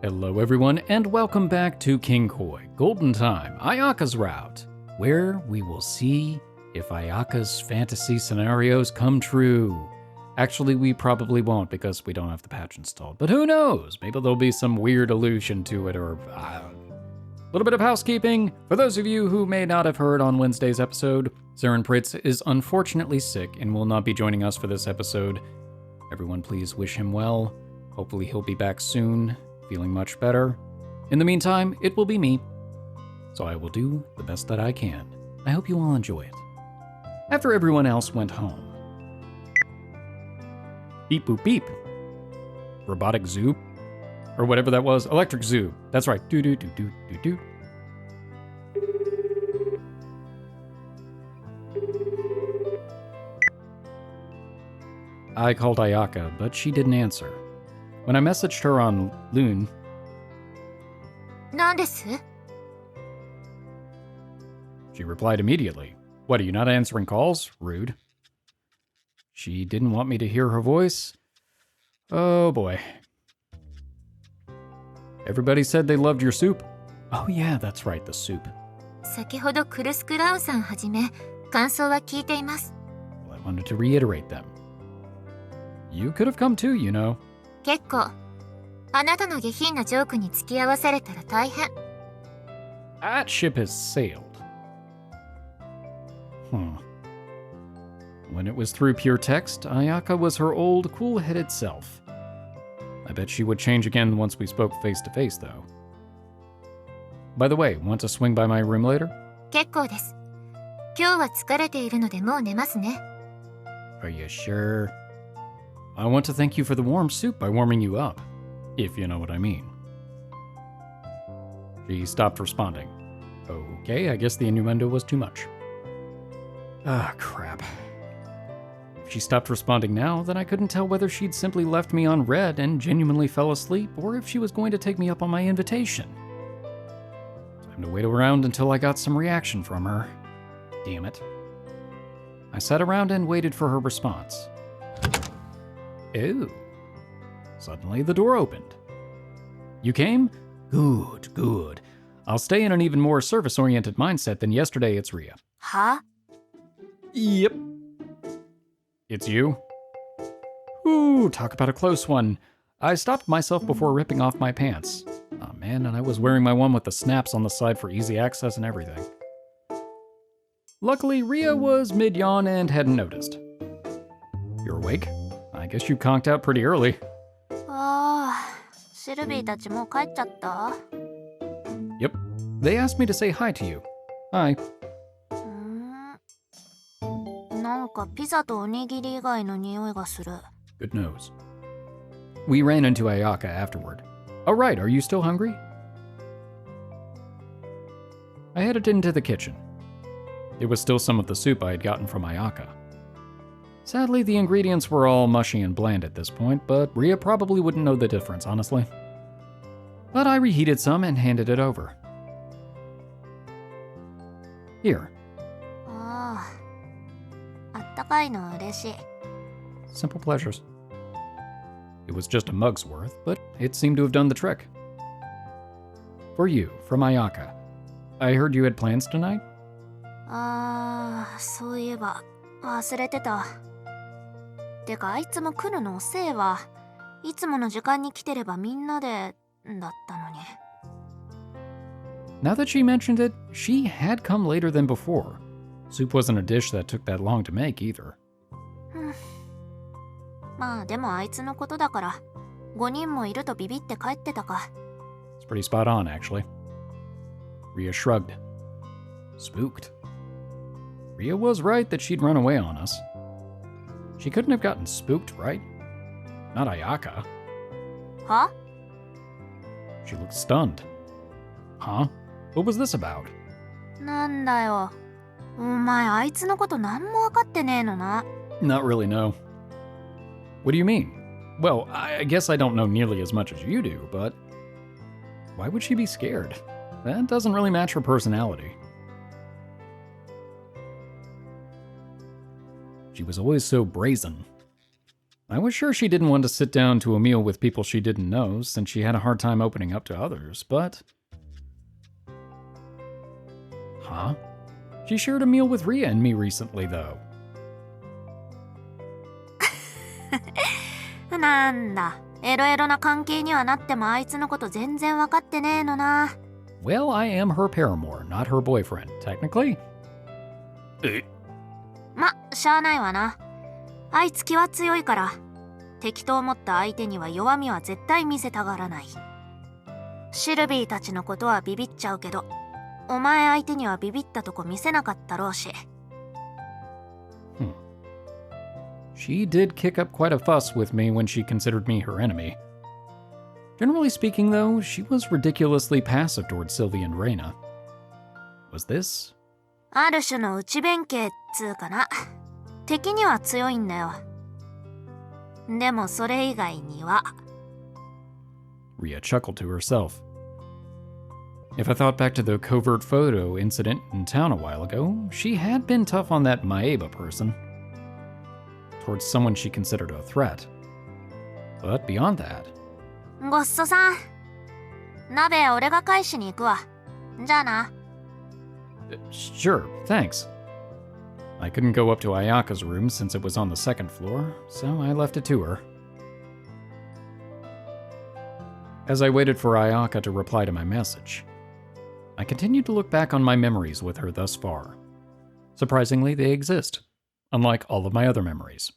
Hello everyone, and welcome back to Kinkoi, Golden Time, Ayaka's Route, where we will see if Ayaka's fantasy scenarios come true. Actually, we probably won't because we don't have the patch installed, but who knows? Maybe there'll be some weird allusion to it, or a little bit of housekeeping. For those of you who may not have heard on Wednesday's episode, Zarin Pritz is unfortunately sick and will not be joining us for this episode. Everyone please wish him well. Hopefully he'll be back soon, feeling much better. In the meantime, it will be me, so I will do the best that I can. I hope you all enjoy it. After everyone else went home. Beep boop beep. Robotic zoo? Or whatever that was. Electric zoo. That's right. Do do do do do do. I called Ayaka, but she didn't answer. When I messaged her on Loon, なんです? she replied immediately. What, are you not answering calls? Rude. She didn't want me to hear her voice? Oh boy. Everybody said they loved your soup. Oh yeah, that's right, the soup. 先ほどクルスクラウさんはじめ、感想は聞いています。 Well, I wanted to reiterate them. You could have come too, you know. 結構、あなたの下品なジョークに付き合わされたら大変。 That ship has sailed. When it was through pure text, Ayaka was her old, cool-headed self. I bet she would change again once we spoke face-to-face, though. By the way, want to swing by my room later? 結構です。今日は疲れているのでもう寝ますね。 Are you sure? I want to thank you for the warm soup by warming you up, if you know what I mean. She stopped responding. Okay, I guess the innuendo was too much. Ah, crap. If she stopped responding now, then I couldn't tell whether she'd simply left me on red and genuinely fell asleep, or if she was going to take me up on my invitation. Time to wait around until I got some reaction from her. Damn it. I sat around and waited for her response. Oh. Suddenly the door opened. You came? Good, good. I'll stay in an even more service-oriented mindset than yesterday. It's Ria. は? Yep. It's you? Ooh, talk about a close one. I stopped myself before ripping off my pants. Oh man, and I was wearing my one with the snaps on the side for easy access and everything. Luckily, Ria was mid-yawn and hadn't noticed. You're awake? I guess you conked out pretty early. ああ、シルビーたちもう帰っちゃった? Yep. They asked me to say hi to you. Hi. なんかピザとおにぎり以外の匂いがする。 Good nose. We ran into Ayaka afterward. Oh right, are you still hungry? I headed into the kitchen. It was still some of the soup I had gotten from Ayaka. Sadly, the ingredients were all mushy and bland at this point, but Ria probably wouldn't know the difference, honestly. But I reheated some and handed it over. Here. ああ、あったかいの嬉しい。 Simple pleasures. It was just a mug's worth, but it seemed to have done the trick. For you, from Ayaka. I heard you had plans tonight? ああ、そういえば忘れてた。てかあいつも来るの遅えわ。いつもの時間に来てればみんなでだったのに。 Now that she mentioned it, she had come later than before. Soup wasn't a dish that took that long to make either. まあでもあいつのことだから5人もいるとビビって帰ってたか。 It's pretty spot on, actually. Ria shrugged. Spooked. Ria was right that she'd run away on us. She couldn't have gotten spooked, right? Not Ayaka. は? She looked stunned. Huh? What was this about? なんだよ。お前あいつのこと何も分かってねえのな。 Not really, no. What do you mean? Well, I guess I don't know nearly as much as you do, but why would she be scared? That doesn't really match her personality. She was always so brazen. I was sure she didn't want to sit down to a meal with people she didn't know, since she had a hard time opening up to others, but... Huh? She shared a meal with Ria and me recently, though. なんだ、エロエロな関係にはなってもあいつのこと全然わかってねえのな。Well, I am her paramour, not her boyfriend, technically. ま、しゃあないわな。あいつ気は強いから、敵と思った相手には弱みは絶対見せたがらない。シルビーたちのことはビビっちゃうけど、お前相手にはビビったとこ見せなかったろうし。She did kick up quite a fuss with me when she considered me her enemy. Generally speaking, though, she was ridiculously passive towards Sylvie and Reina. Was this? ある種の内弁慶っつうかな。敵には強いんだよ。でもそれ以外には。Ria chuckled to herself. If I thought back to the covert photo incident in town a while ago, she had been tough on that Maeba person. Towards someone she considered a threat. But beyond that... ごっそさん。鍋俺が返しに行くわ。じゃあな。Sure, thanks. I couldn't go up to Ayaka's room since it was on the second floor, so I left it to her. As I waited for Ayaka to reply to my message, I continued to look back on my memories with her thus far. Surprisingly, they exist, unlike all of my other memories.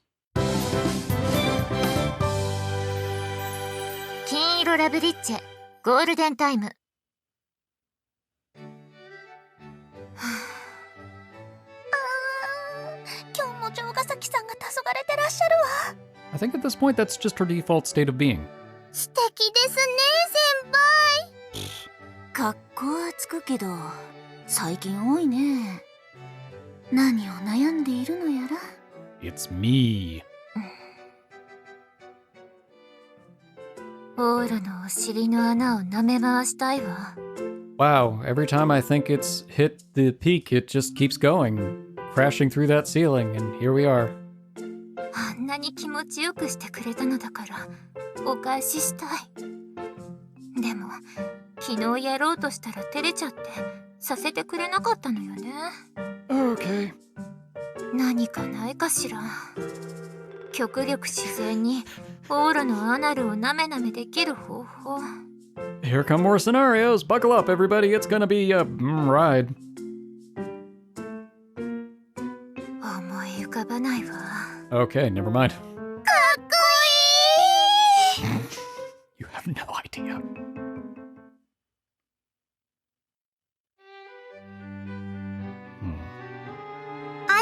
金色ラブリッチェ、ゴールデンタイム。今日も城ヶ崎さんが黄昏れてらっしゃるわ。I think at this point that's just her default state of being. 素敵ですね、先輩。格好はつくけど、最近多いね。何を悩んでいるのやら。It's me. オーロのお尻の穴を舐め回したいわ。Wow, every time I think it's hit the peak, it just keeps going, crashing through that ceiling, and here we are. あんなに気持ちよくしてくれたのだから、お返ししたい。でも、昨日やろうとしたら照れちゃって、させてくれなかったのよね。Okay. 何かないかしら。極力自然にオーロのアナルをなめなめできる方法。Here come more scenarios. Buckle up, everybody. It's gonna be a ride. 思い浮かばないわ。Okay, never mind. かっこいいYou have no idea.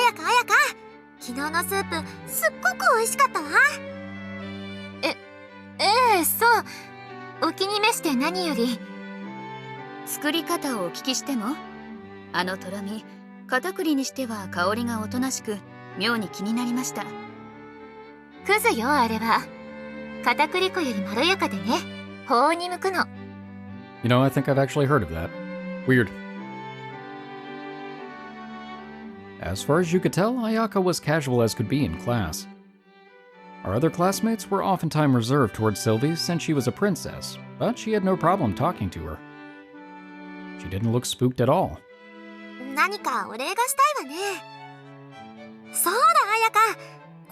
Ayaka、昨日のスープすっごく美味しかったわ。そう。お気に召して何より。作り方をお聞きしても、あのとろみ、片栗にしては香りがおとなしく、妙に気になりました。クズよ、あれは。片栗粉よりまろやかでね、法に向くの。You know, I think I've actually heard of that. Weird. As far as you could tell, Ayaka was casual as could be in class. Our other classmates were oftentimes reserved towards Sylvie since she was a princess, but she had no problem talking to her. She didn't look spooked at all. 何かお礼がしたいわね。そうだ、Ayaka。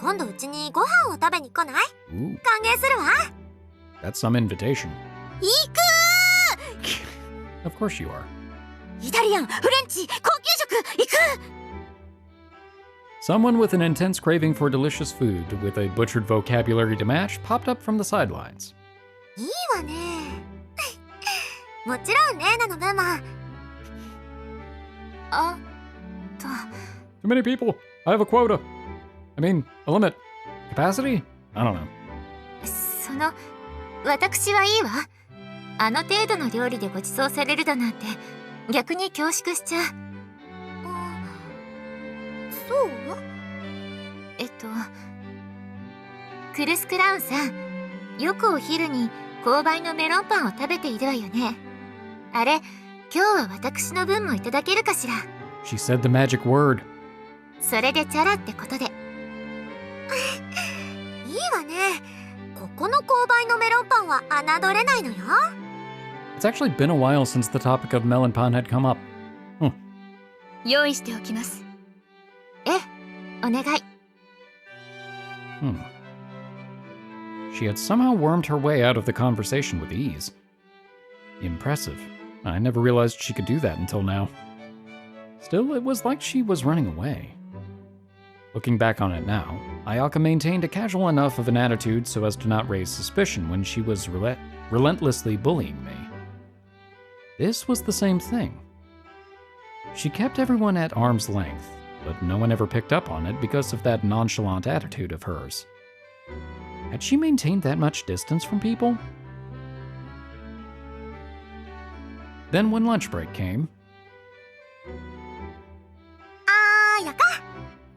今度うちにご飯を食べに来ない？ Ooh, 歓迎するわ。that's some invitation. 行くOf course you are. イタリアン、フレンチ、高級食、行くSomeone with an intense craving for delicious food with a butchered vocabulary to match popped up from the sidelines. いいわね。もちろんレーナの分も。Too many people. I have a quota. I mean, a limit. Capacity? I don't know. 私はいいわ。あの程度の料理でご馳走されるだなんて、逆に恐縮しちゃう。そう？クルスクラウンさん、よくお昼に購買のメロンパンを食べているわよね。あれ、今日は私の分もいただけるかしら。She said the magic word. それでチャラってことで。いいわね。この購買のメロンパンは侮れないのよ。 It's actually been a while since the topic of melon pan had come up. 用意しておきます。ええ、お願い。 She had somehow wormed her way out of the conversation with ease. Impressive. I never realized she could do that until now. Still, it was like she was running away. Looking back on it now, Ayaka maintained a casual enough of an attitude so as to not raise suspicion when she was relentlessly bullying me. This was the same thing. She kept everyone at arm's length, but no one ever picked up on it because of that nonchalant attitude of hers. Had she maintained that much distance from people? Then when lunch break came... Ayaka?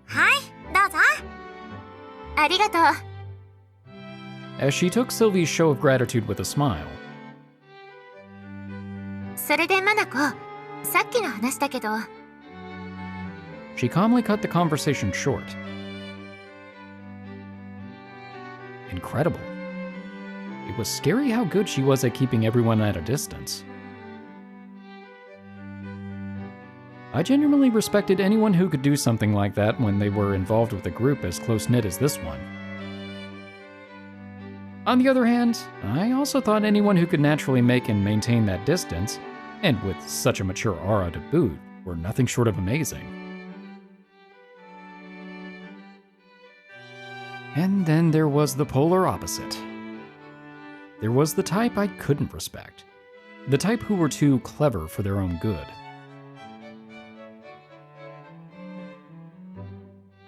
はい、どうぞ。ありがとう。 As she took Sylvie's show of gratitude with a smile. それでマナコ、さっきの話だけど。 She calmly cut the conversation short. Incredible. It was scary how good she was at keeping everyone at a distance. I genuinely respected anyone who could do something like that when they were involved with a group as close-knit as this one. On the other hand, I also thought anyone who could naturally make and maintain that distance, and with such a mature aura to boot, were nothing short of amazing. And then there was the polar opposite. There was the type I couldn't respect. The type who were too clever for their own good.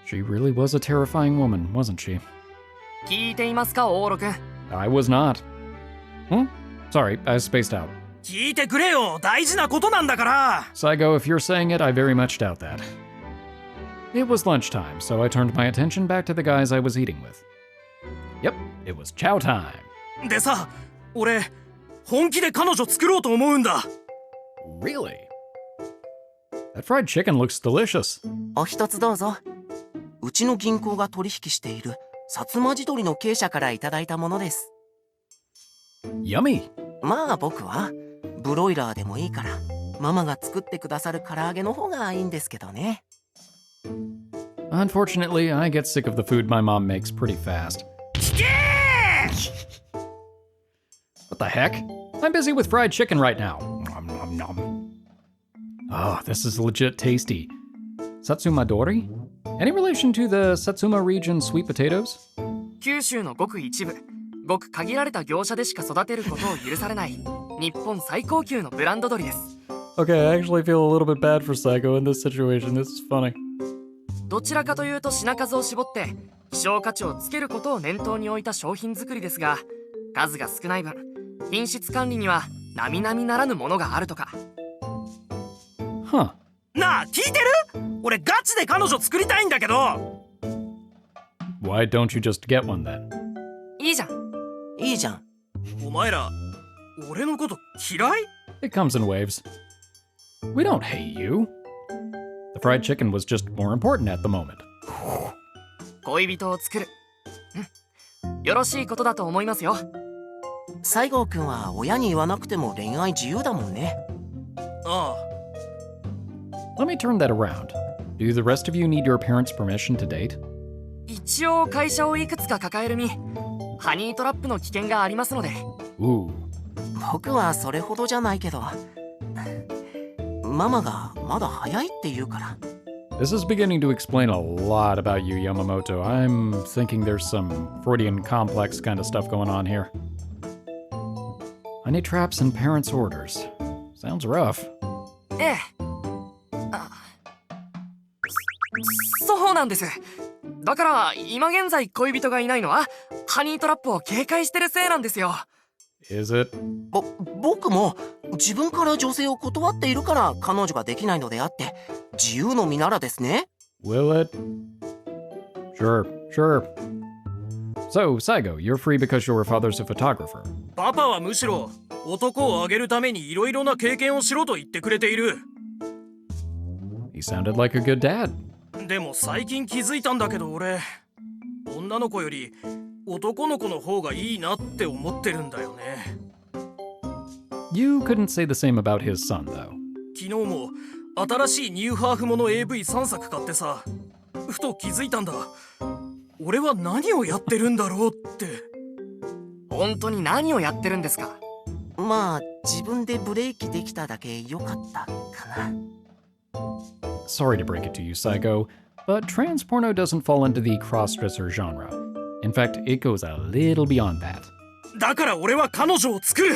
She really was a terrifying woman, wasn't she? 聞いていますか、オーロ君。 I was not. Huh? Sorry, I spaced out. 聞いてくれよ、大事なことなんだから。 Saigo, if you're saying it, I very much doubt that. It was lunchtime, so I turned my attention back to the guys I was eating with. Yep, it was chow time. でさ、俺、本気で彼女作ろうと思うんだ。 Really? That fried chicken looks delicious. お一つどうぞ。うちの銀行が取引している薩摩地鶏の鶏舎からいただいたものです。 Yummy. まあ僕はブロイラーでもいいからママが作ってくださる唐揚げの方がいいんですけどね。 Unfortunately, I get sick of the food my mom makes pretty fast. 聞けー What the heck? I'm busy with fried chicken right now. Nom, nom, nom. Oh, this is legit tasty. Satsuma dori? Any relation to the Satsuma region sweet potatoes? 九州のごく一部、ごく限られた業者でしか育てることを許されない日本最高級のブランド鶏です。 Okay, I actually feel a little bit bad for Saigo in this situation. This is funny. どちらかというと品数を絞って希少価値をつけることを念頭に置いた商品作りですが、数が少ない分品質管理には並々ならぬものがあるとか。 Huh. なあ、聞いてる？俺ガチで彼女作りたいんだけど。 Why don't you just get one then? いいじゃん。いいじゃん。お前ら俺のこと嫌い？ It comes in waves. We don't hate you. The fried chicken was just more important at the moment. 恋人を作る。よろしいことだと思いますよ。西郷くんは親に言わなくても恋愛自由だもんね。ああ。 Let me turn that around. Do the rest of you need your parents' permission to date? 一応会社をいくつか抱える身、ハニートラップの危険がありますので。 Ooh. 僕はそれほどじゃないけどママがまだ早いって言うから。 This is beginning to explain a lot about you, Yamamoto. I'm thinking there's some Freudian complex kind of stuff going on here. Honey traps and parents' orders. Sounds rough. ええ。そうなんです。だから今現在恋人がいないのはハニートラップを警戒してるせいなんですよ。 Is it? 僕も自分から女性を断っているから彼女ができないのであって自由の身ならですね。 Will it? Sure, sure. So, Saigo, you're free because your father's a photographer. パパはむしろ男をあげるためにいろいろな経験をしろと言ってくれている。 He sounded like a good dad. でも最近気づいたんだけど俺、女の子より男の子の方がいいなって思ってるんだよね。 You couldn't say the same about his son, though. 昨日も新しいニューハーフもの AV3 作買ってさ、ふと気づいたんだ。俺は何をやってるんだろうって。本当に何をやってるんですか？まあ自分でブレーキできただけ良かったかな。 Sorry to break it to you, Psycho, but trans porno doesn't fall into the crossdresser genre. In fact, it goes a little beyond that. だから俺は彼女を作る。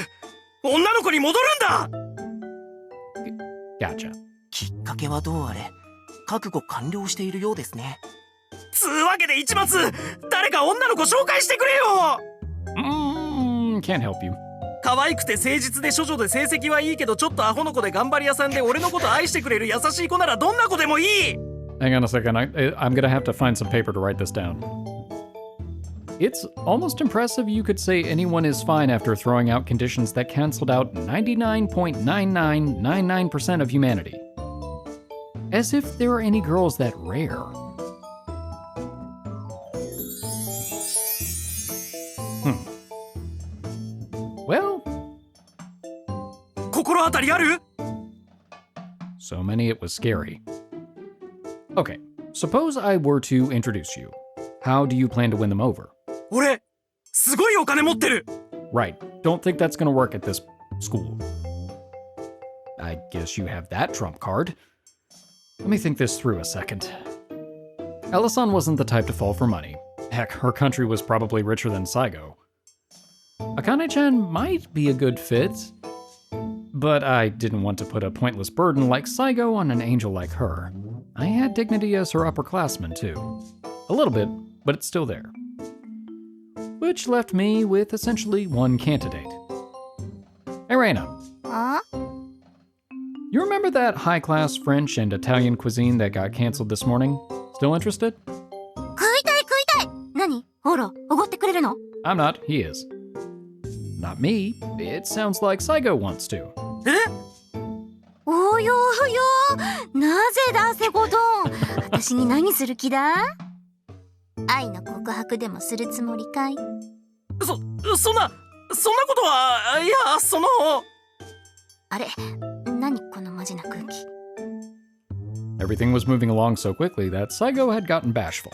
女の子に戻るんだ。 Gotcha. きっかけはどうあれ覚悟完了しているようですね。つうわけで一松、誰か女の子紹介してくれよ。Can't help you. 可愛くて誠実で処女で成績はいいけどちょっとアホの子で頑張り屋さんで俺のこと愛してくれる優しい子ならどんな子でもいい。 Hang on a second, I'm gonna have to find some paper to write this down. It's almost impressive you could say anyone is fine after throwing out conditions that canceled out 99.9999% of humanity. As if there are any girls that rare. Well, 心当たりある？ so many it was scary. Okay, suppose I were to introduce you. How do you plan to win them over? 俺すごいお金持ってる。 Right, don't think that's gonna work at this school. I guess you have that trump card. Let me think this through a second. Ella-san wasn't the type to fall for money. Heck, her country was probably richer than Saigo. Akane-chan might be a good fit, but I didn't want to put a pointless burden like Saigo on an angel like her. I had dignity as her upperclassman, too. A little bit, but it's still there. Which left me with essentially one candidate. Hey, Reina. Huh? You remember that high-class French and Italian cuisine that got canceled this morning? Still interested? 食いたい食いたい。何？オロ、おごってくれるの？ I'm not, he is. Not me. It sounds like Saigo wants to. え？およおよ。なぜだセゴドン。私に何する気だ？愛の告白でもするつもりかい？そんなことは、いや、あれ、何このマジな空気。 Everything was moving along so quickly that Saigo had gotten bashful.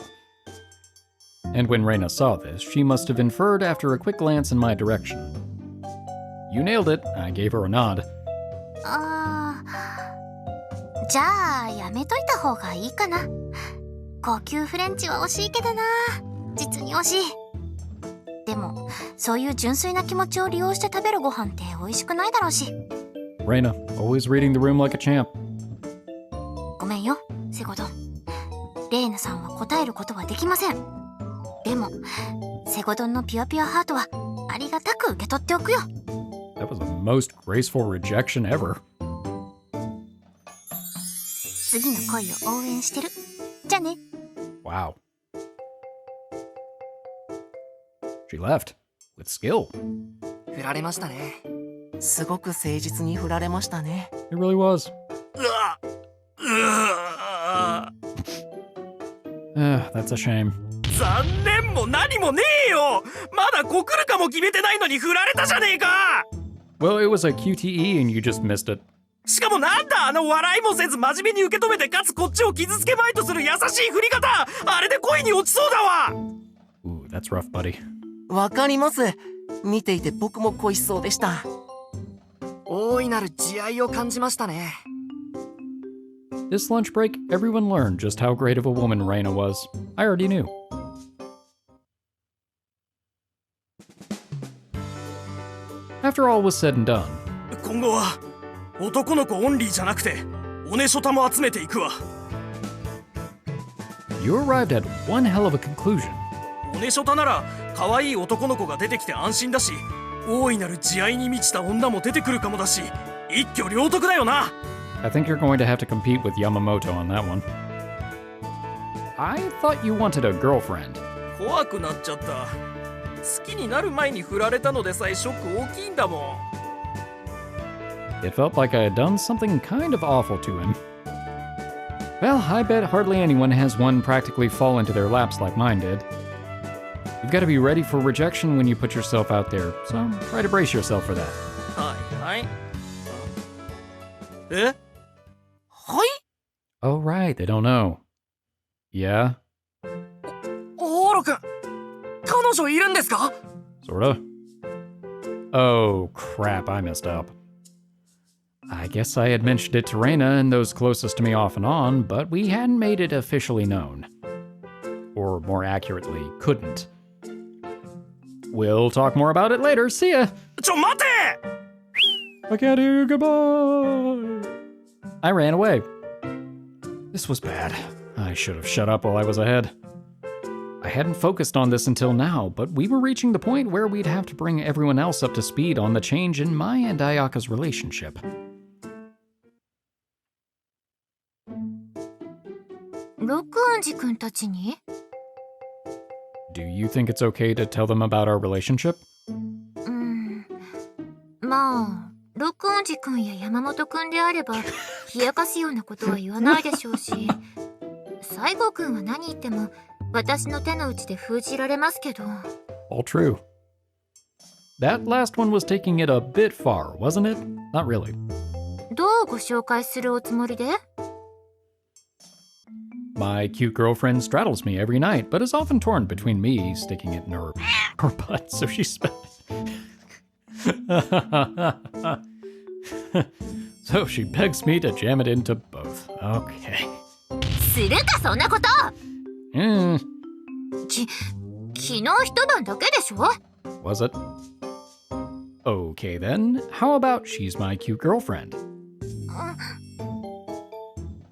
And when Reina saw this, she must have inferred after a quick glance in my direction. You nailed it, I gave her a nod. じゃあやめといた方がいいかな。高級フレンチは惜しいけどな。実に惜しい。でもそういう純粋な気持ちを利用して食べるご飯って美味しくないだろうし。 Reina, always reading the room like a champ. ごめんよセゴドン。レイナさんは答えることはできません。でもセゴドンのピュアピュアハートはありがたく受け取っておくよ。 That was the most graceful rejection ever. 次の恋を応援してる。じゃあね。 Wow. She left. With skill. 振られましたね。すごく誠実に振られましたね。 It really was. うわThat's a shame. 残念も何もねえよ。まだ告るかも決めてないのに振られたじゃねえか。 Well, it was a QTE and you just missed it. しかもなんだあの笑いもせず真面目に受け止めてかつこっちを傷つけまいとする優しい振り方。あれで恋に落ちそうだわ。 Ooh, that's rough, buddy. わかります。見ていて僕も恋しそうでした。大いなる慈愛を感じましたね。 This lunch break, everyone learned just how great of a woman Reina was. I already knew. After all was said and done, 今後は男の子オンリーじゃなくておねしょたも集めていくわ。 you arrived at one hell of a conclusion. おねしょたなら可愛い男の子が出てきて安心だし、大いなる慈愛に満ちた女も出てくるかもだし、一挙両得だよな。 I think you're going to have to compete with Yamamoto on that one. I thought you wanted a girlfriend. 怖くなっちゃった。好きになる前に振られたのでさえショック大きいんだもん。 It felt like I had done something kind of awful to him. Well, I bet hardly anyone has one practically fall into their laps like mine did. You've got to be ready for rejection when you put yourself out there, so try to brace yourself for that. はいはい。え？はい？ Oh, right, they don't know. Yeah? オーロくん、彼女いるんですか？ Sorta. Oh, crap, I messed up. I guess I had mentioned it to Reina and those closest to me off and on, but we hadn't made it officially known. Or more accurately, couldn't. We'll talk more about it later. See ya! ちょ待て！ I can't hear you. Goodbye! I ran away. This was bad. I should have shut up while I was ahead. I hadn't focused on this until now, but we were reaching the point where we'd have to bring everyone else up to speed on the change in my and Ayaka's relationship. 録音寺くんたちに Do you think it's okay to tell them about our relationship? まあ、録音寺くんや山本くんであれば冷やかすようなことは言わないでしょうし、西郷くんは何言っても私の手の内で封じられますけど。 All true. That last one was taking it a bit far, wasn't it? Not really. どうご紹介するおつもりで？ My cute girlfriend straddles me every night, but is often torn between me sticking it in her butt, so she so she begs me to jam it into both. Okay. するかそんなこと！ 昨日一晩だけでしょ？ Was it? Okay then, how about she's my cute girlfriend?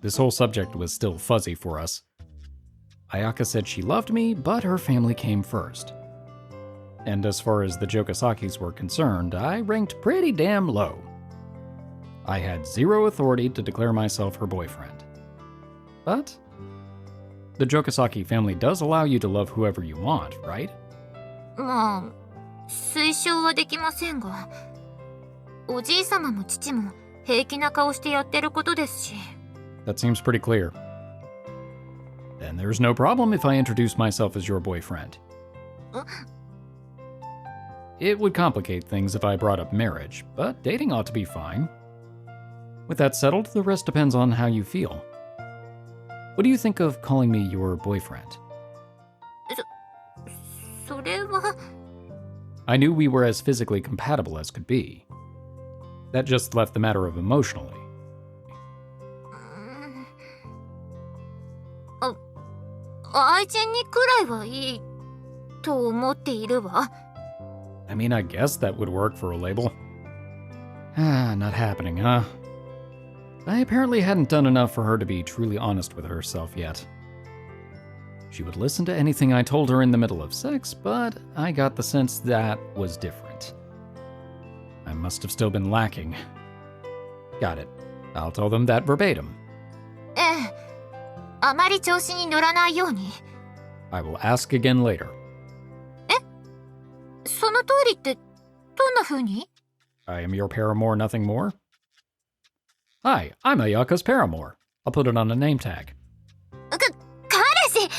This whole subject was still fuzzy for us. Ayaka said she loved me, but her family came first. And as far as the Jogasakis were concerned, I ranked pretty damn low. I had zero authority to declare myself her boyfriend. But the Jogasaki family does allow you to love whoever you want, right? まあ、推奨はできませんが、おじいさまも父も平気な顔してやってることですし。 That seems pretty clear. Then there's no problem if I introduce myself as your boyfriend. It would complicate things if I brought up marriage, but dating ought to be fine. With that settled, the rest depends on how you feel. What do you think of calling me your boyfriend? それは。 I knew we were as physically compatible as could be. That just left the matter of emotionally. 愛人にくらいはいいと思っているわ。 I mean, I guess that would work for a label. Not happening, huh? I apparently hadn't done enough for her to be truly honest with herself yet. She would listen to anything I told her in the middle of sex, but I got the sense that was different. I must have still been lacking. Got it. I'll tell them that verbatim. ええ、あまり調子に乗らないように。 I will ask again later. その通りってどんな風に？ I am your paramour, nothing more? Hi, I'm Ayaka's paramour. I'll put it on a name tag. 彼氏！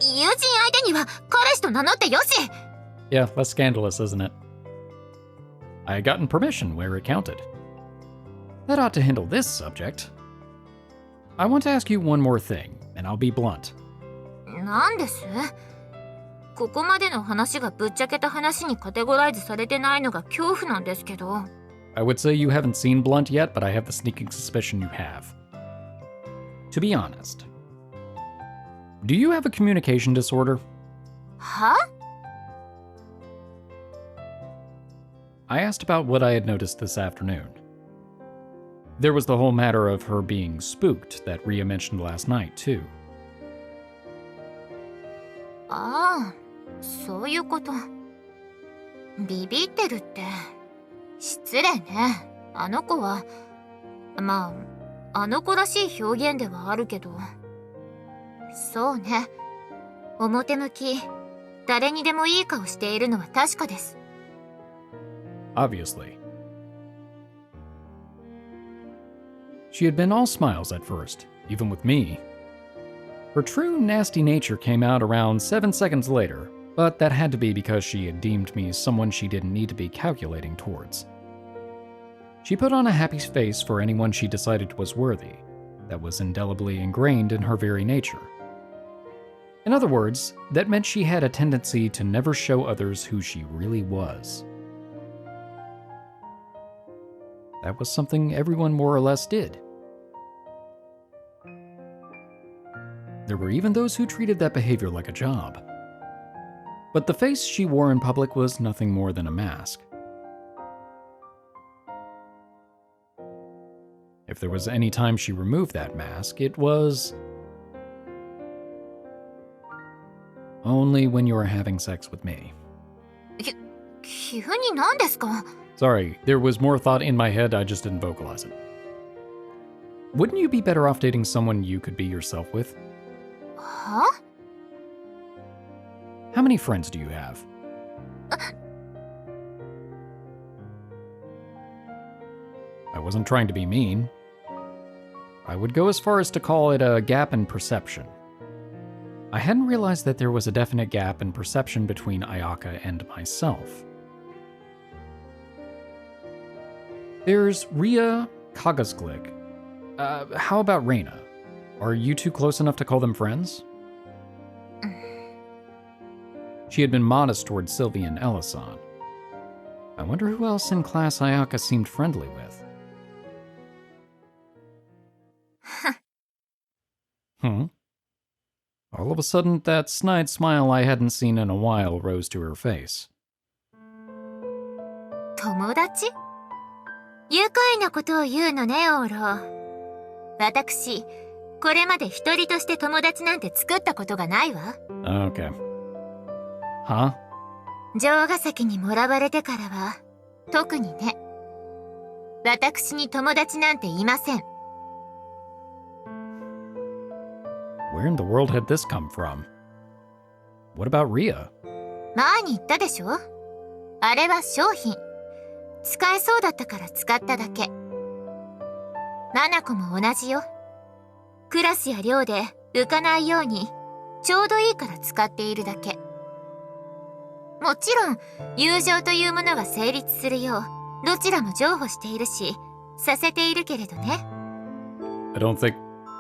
友人相手には彼氏と名乗ってよし！ Yeah, less scandalous, isn't it? I had gotten permission where it counted. That ought to handle this subject. I want to ask you one more thing, and I'll be blunt. なんです？ここまでの話がぶっちゃけた話にカテゴライズされてないのが恐怖なんですけど。 I would say you haven't seen Blunt yet, but I have the sneaking suspicion you have. To be honest, do you have a communication disorder? は？ I asked about what I had noticed this afternoon. There was the whole matter of her being spooked that Ria mentioned last night, too. ああ、そういうこと。ビビってるって。失礼ね。あの子は。まあ、あの子らしい表現ではあるけど。そうね。表向き、誰にでもいい顔しているのは確かです。Obviously. She had been all smiles at first, even with me. Her true nasty nature came out around 7 seconds later, but that had to be because she had deemed me someone she didn't need to be calculating towards. She put on a happy face for anyone she decided was worthy, that was indelibly ingrained in her very nature. In other words, that meant she had a tendency to never show others who she really was. That was something everyone more or less did. There were even those who treated that behavior like a job. But the face she wore in public was nothing more than a mask. If there was any time she removed that mask, it was only when you were having sex with me. 急に何ですか? Sorry, there was more thought in my head, I just didn't vocalize it. Wouldn't you be better off dating someone you could be yourself with? Huh? How many friends do you have? I wasn't trying to be mean. I would go as far as to call it a gap in perception. I hadn't realized that there was a definite gap in perception between Ayaka and myself. There's Ria Kagazglik. How about Reina? Are you two close enough to call them friends? She had been modest towards Sylvie and Elle. I wonder who else in class Ayaka seemed friendly with. All of a sudden, that snide smile I hadn't seen in a while rose to her face. 友達? 愉快なことを言うのね、オーロ。私、これまで一人として友達なんて作ったことがないわ。Okay. Huh? 城ヶ崎にもらわれてからは、特にね。私に友達なんていません。Where in the world had this come from? What about Ria? 前に言ったでしょ? あれは商品。使えそうだったから使っただけ。マナコも同じよ。クラスや寮で浮かないように、ちょうどいいから使っているだけ。もちろん、友情というものが成立するよう、どちらも譲歩しているし、させているけれどね。I don't think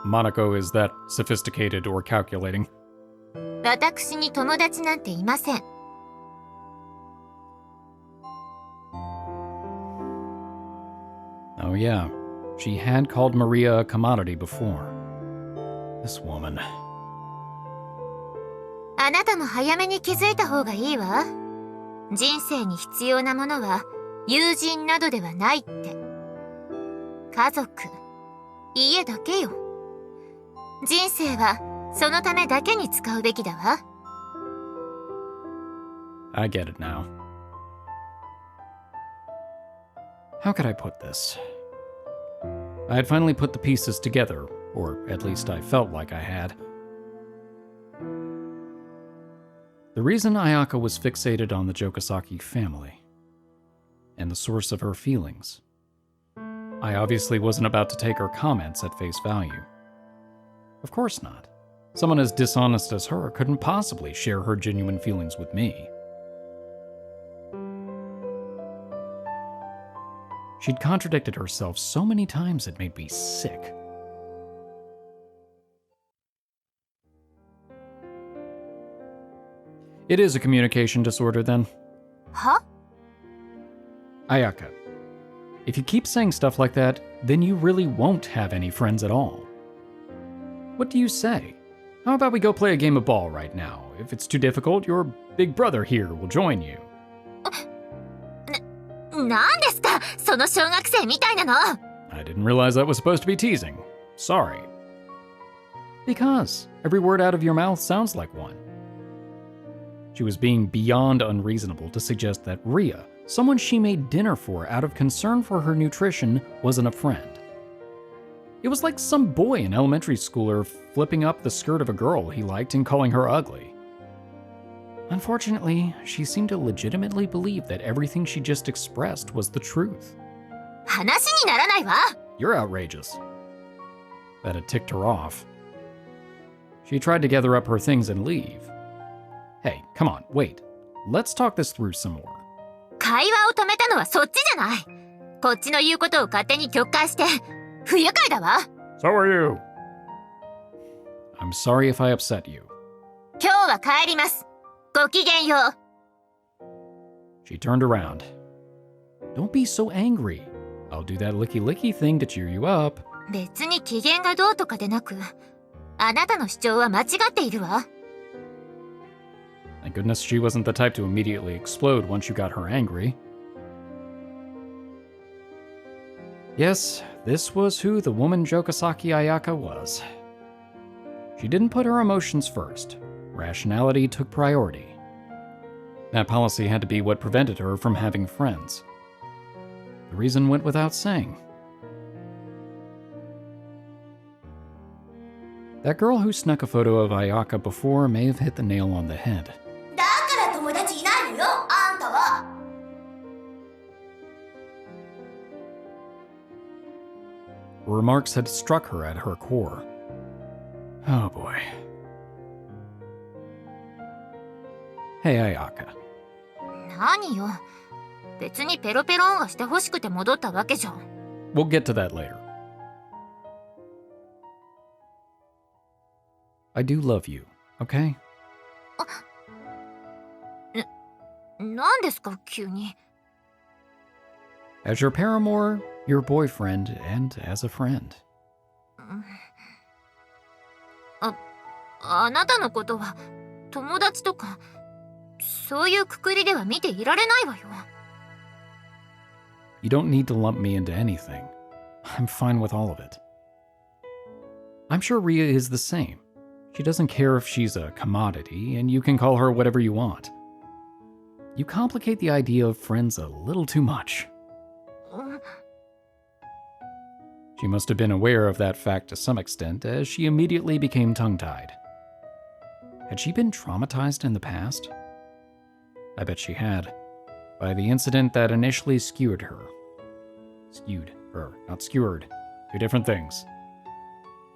Manako is that sophisticated or calculating. 私に友達なんていません。Oh yeah, she had called Maria a commodity before. This woman. あなたも早めに気づいた方がいいわ。人生に必要なものは友人などではないって。家族、家だけよ。人生はそのためだけに使うべきだわ。I get it now. How could I put this? I had finally put the pieces together, or at least I felt like I had. The reason Ayaka was fixated on the Jogasaki family, and the source of her feelings. I obviously wasn't about to take her comments at face value. Of course not. Someone as dishonest as her couldn't possibly share her genuine feelings with me. She'd contradicted herself so many times it made me sick. It is a communication disorder, then. Huh? Ayaka, if you keep saying stuff like that, then you really won't have any friends at all. What do you say? How about we go play a game of ball right now? If it's too difficult, your big brother here will join you. なんですかその小学生みたいなの I didn't realize that was supposed to be teasing. Sorry. Because every word out of your mouth sounds like one. She was being beyond unreasonable to suggest that Ria, someone she made dinner for out of concern for her nutrition, wasn't a friend. It was like some boy in elementary schooler flipping up the skirt of a girl he liked and calling her ugly. Unfortunately, she seemed to legitimately believe that everything she just expressed was the truth. 話にならないわ You're outrageous. That had ticked her off. She tried to gather up her things and leave. Hey, come on, wait. Let's talk this through some more. 会話を止めたのはそっちじゃない。こっちの言うことを勝手に曲解して不愉快だわ。 So are you. I'm sorry if I upset you. 今日は帰ります。ごきげんよう。 She turned around. Don't be so angry. I'll do that licky licky thing to cheer you up. 別に機嫌がどうとかでなく、あなたの主張は間違っているわ。 Thank goodness she wasn't the type to immediately explode once you got her angry. Yes, this was who the woman Jogasaki Ayaka was. She didn't put her emotions first. Rationality took priority. That policy had to be what prevented her from having friends. The reason went without saying. That girl who snuck a photo of Ayaka before may have hit the nail on the head. だから友達いないのよ、あんたは。 Her remarks had struck her at her core. Oh boy. Hey, Ayaka. 何よ。別にペロペロンがして欲しくて戻ったわけじゃん。 We'll get to that later. I do love you, okay? 何ですか急に。 As your paramour, your boyfriend, and as a friend. あなたのことは友達とかそういうくくりでは見ていられないわよ。 You don't need to lump me into anything. I'm fine with all of it. I'm sure Ria is the same. She doesn't care if she's a commodity, and you can call her whatever you want. You complicate the idea of friends a little too much. She must have been aware of that fact to some extent, as she immediately became tongue-tied. Had she been traumatized in the past? I bet she had, by the incident that initially skewed her. Skewed her, not skewered. Two different things.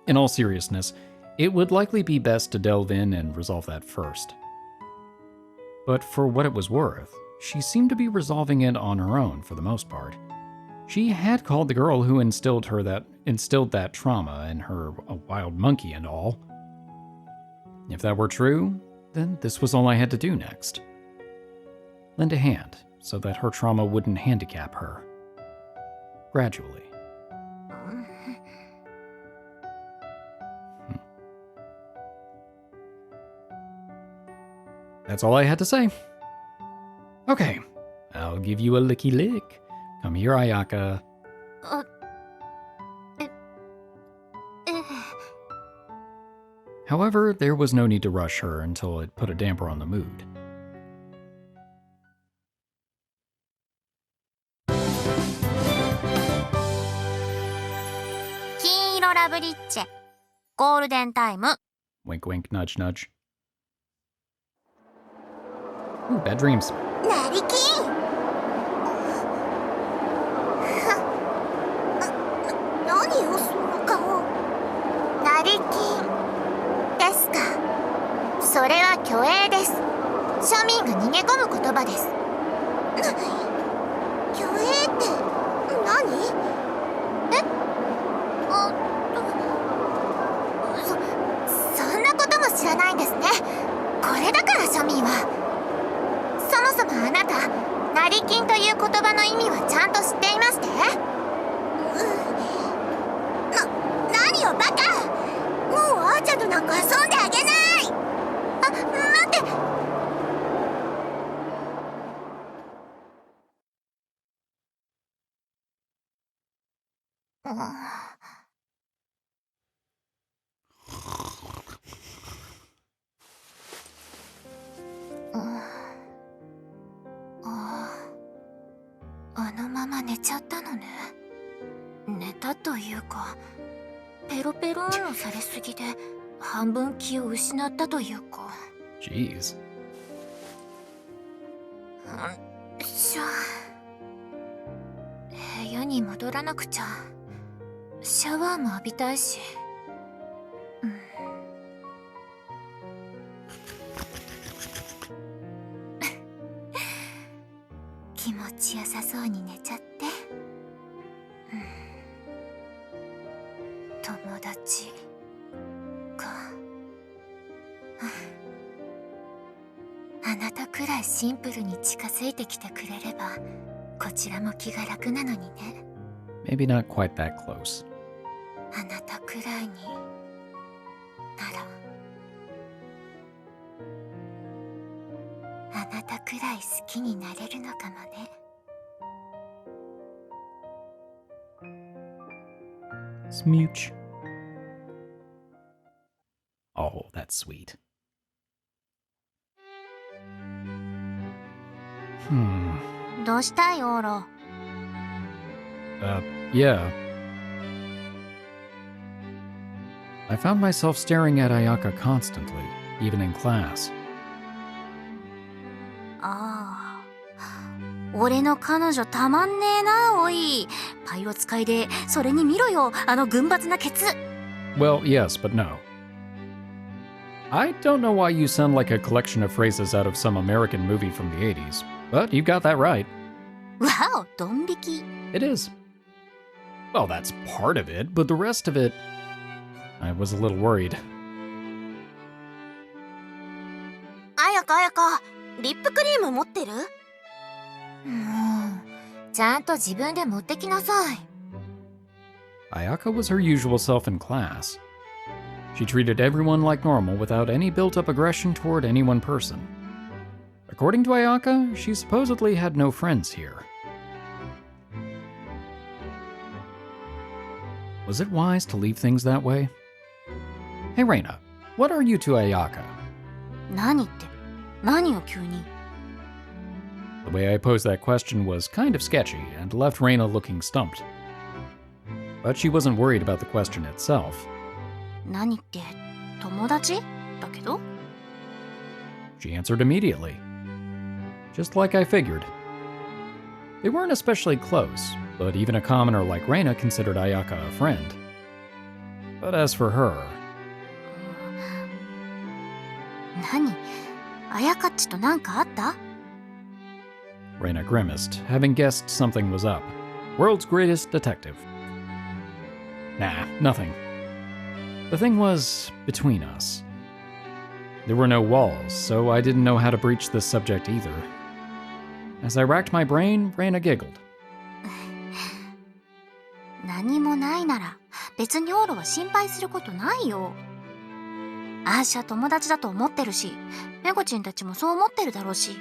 In all seriousness, it would likely be best to delve in and resolve that first. But for what it was worth, she seemed to be resolving it on her own for the most part. She had called the girl who instilled that trauma in her a wild monkey and all. If that were true, then this was all I had to do next. Lend a hand so that her trauma wouldn't handicap her. Gradually. That's all I had to say. Okay, I'll give you a licky lick. Come here, Ayaka. However, there was no need to rush her until it put a damper on the mood. 金色ラブリッチェ、ゴールデンタイム。 Wink, wink, nudge, nudge. Ooh, bad dreams. なりきん。何よその顔。なりきんですか。それは虚栄です。庶民が逃げ込む言葉です。虚栄って何？え？そんなことも知らないんですね。これだから庶民は。そもそもあなた、なりきんという言葉の意味はちゃんと知っていまして？何よバカ！もうあーちゃんとなんか遊んであげない！あ、待って！あのまま寝ちゃったのね。寝たというか、ペロペロンのされすぎで半分気を失ったというか。Jeez. しゃ部屋に戻らなくちゃ。シャワーも浴びたいし。よさそうに寝ちゃって。友達か。あなたくらいシンプルに近づいてきてくれれば、こちらも気が楽なのにね。Maybe not quite that close. あなたくらいになら、あなたくらい好きになれるのかもね。Smooch. Oh, that's sweet. Hmm. どうしたい、オーロ？ Yeah. I found myself staring at Ayaka constantly, even in class. ああ、俺の彼女たまんねえな、おい。パイオ使いで、それに見ろよ、あの群抜なケツ。 Well, yes, but no. I don't know why you sound like a collection of phrases out of some American movie from the 80s, but you got that right. わお、ドン引き。 It is. Well, that's part of it, but the rest of it... I was a little worried. 綾香、綾香、リップクリーム持ってる？もう、ちゃんと自分で持ってきなさい。 Ayaka was her usual self in class. She treated everyone like normal without any built-up aggression toward any one person. According to Ayaka, she supposedly had no friends here. Was it wise to leave things that way? Hey Reina, what are you to Ayaka? 何って、何を急に。 The way I posed that question was kind of sketchy and left Reina looking stumped. But she wasn't worried about the question itself. 何って、友達？だけど？ She answered immediately. Just like I figured. They weren't especially close, but even a commoner like Reina considered Ayaka a friend. But as for her... 何？綾香っちとなんかあった？ Reina grimaced, having guessed something was up. World's greatest detective. Nah, nothing. The thing was between us. There were no walls, so I didn't know how to breach this subject either. As I racked my brain, Reina giggled. 何もないなら、別にオーロは心配することないよ。あーしゃ友達だと思ってるし、メゴチンたちもそう思ってるだろうし、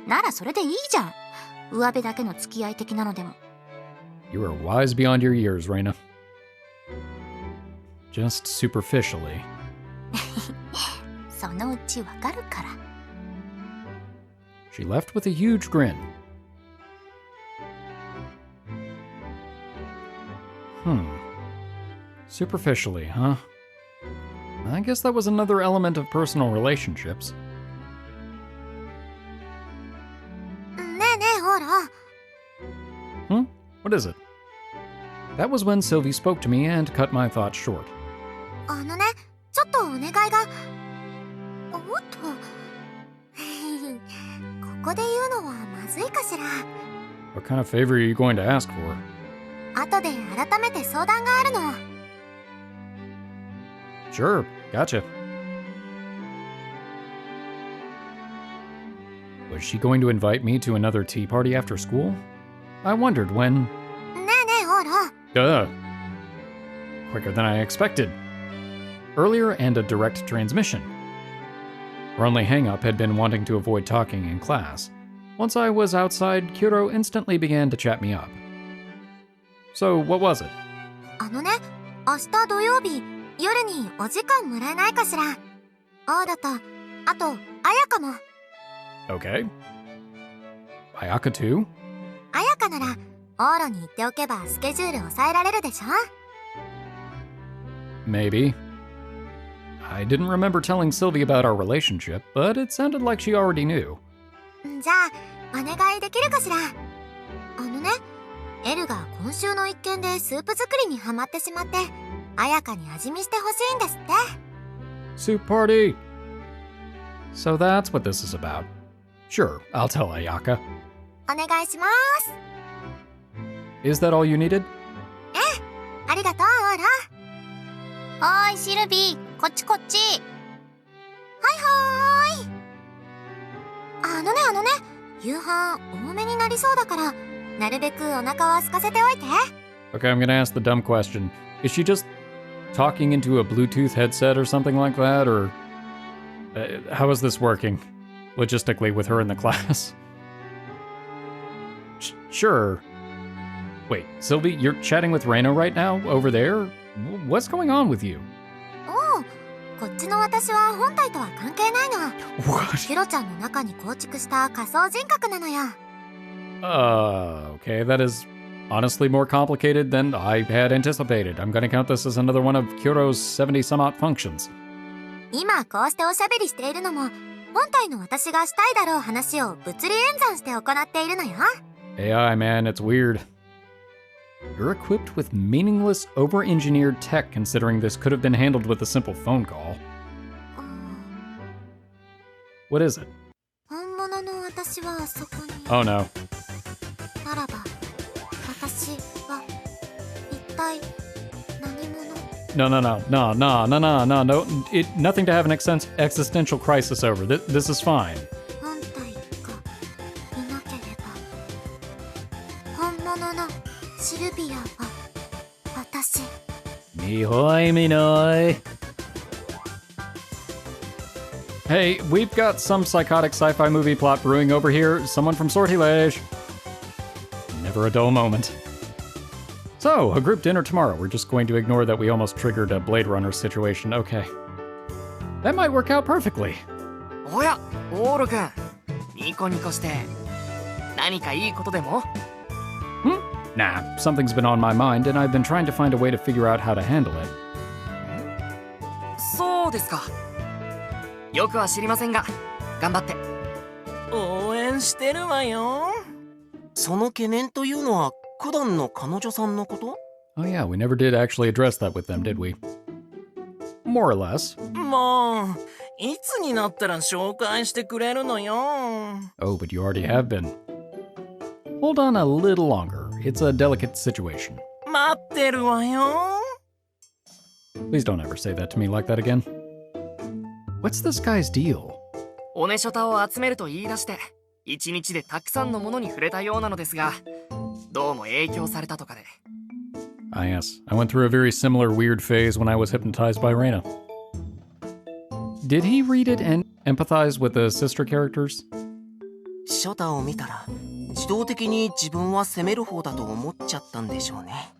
ならそれでいいじゃん。上辺だけの付き合い的なのでも。 You are wise beyond your years, Reina. Just superficially. そのうちわかるから。 She left with a huge grin. Superficially, huh? I guess that was another element of personal relationships. ねえねえ、オーロ。 What is it? That was when Sylvie spoke to me and cut my thoughts short. あのね、ちょっとお願いが。おっと。ここで言うのはまずいかしら。 What kind of favor are you going to ask for? 後で改めて相談があるの。 Sure, gotcha. Was she going to invite me to another tea party after school? I wondered when... ねえねえ、オーロ。 Duh. Quicker than I expected. Earlier and a direct transmission. Her only hang-up had been wanting to avoid talking in class. Once I was outside, Kuro instantly began to chat me up. So, what was it? あのね、明日土曜日、夜にお時間もらえないかしら。オーロと、あと、綾香も。 Okay. Ayaka too? 綾香なら、オーロに言っておけばスケジュール抑えられるでしょ？ Maybe. I didn't remember telling Sylvie about our relationship, but it sounded like she already knew. じゃあ、お願いできるかしら。あのね、エルが今週の一件でスープ作りにハマってしまって、綾香に味見してほしいんですって。 Soup party! So that's what this is about. Sure, I'll tell Ayaka. お願いします。 Is that all you needed? ありがとう、オーラ。はーい、シルビー、こっちこっち。はいはーい。あのね、夕飯多めになりそうだから、なるべくお腹は空かせておいて。 Okay, I'm gonna ask the dumb question. Is she just talking into a Bluetooth headset or something like that? Or how is this working logistically with her in the class? Sure. Wait, Sylvie, you're chatting with Reino right now over there? What's going on with you? おう、こっちの私は本体とは関係ないの。 What? ヒロちゃんの中に構築した仮想人格なのよ。 Okay, that is honestly more complicated than I had anticipated. I'm gonna count this as another one of Kyoto's 70-some-odd functions. 今こうしておしゃべりしているのも、本体の私がしたいだろう話を物理演算して行っているのよ。 AI, man, it's weird. You're equipped with meaningless, over-engineered tech considering this could have been handled with a simple phone call. What is it? 本物の私はあそこに。 Oh no. ならば、私は一体何者？ No. Nothing to have an existential crisis over. This is fine. 本体がいなければ、本物のシルビアは私。 Mihoi minoi. Hey, we've got some psychotic sci-fi movie plot brewing over here. Someone from Sortilege. Never a dull moment. So, a group dinner tomorrow. We're just going to ignore that we almost triggered a Blade Runner situation. Okay. That might work out perfectly. おや、オーロくん。ニコニコして。何かいいことでも？ Nah, something's been on my mind, and I've been trying to find a way to figure out how to handle it. そうですか。よくは知りませんが、頑張って。応援してるわよ。その懸念というのは普段の彼女さんのこと？ Oh yeah, we never did actually address that with them, did we? More or less. もう、いつになったら紹介してくれるのよ。 Oh, but you already have been. Hold on a little longer. It's a delicate situation. 待ってるわよ。 Please don't ever say that to me like that again. What's this guy's deal? おねしょたを集めると言い出して、一日でたくさんのものに触れたようなのですが、どうも影響されたとかで。Ah, yes. I went through a very similar weird phase when I was hypnotized by Reina. Did he read it and empathize with the sister characters? ショタを見たら自動的に自分は攻める方だと思っちゃったんでしょうね。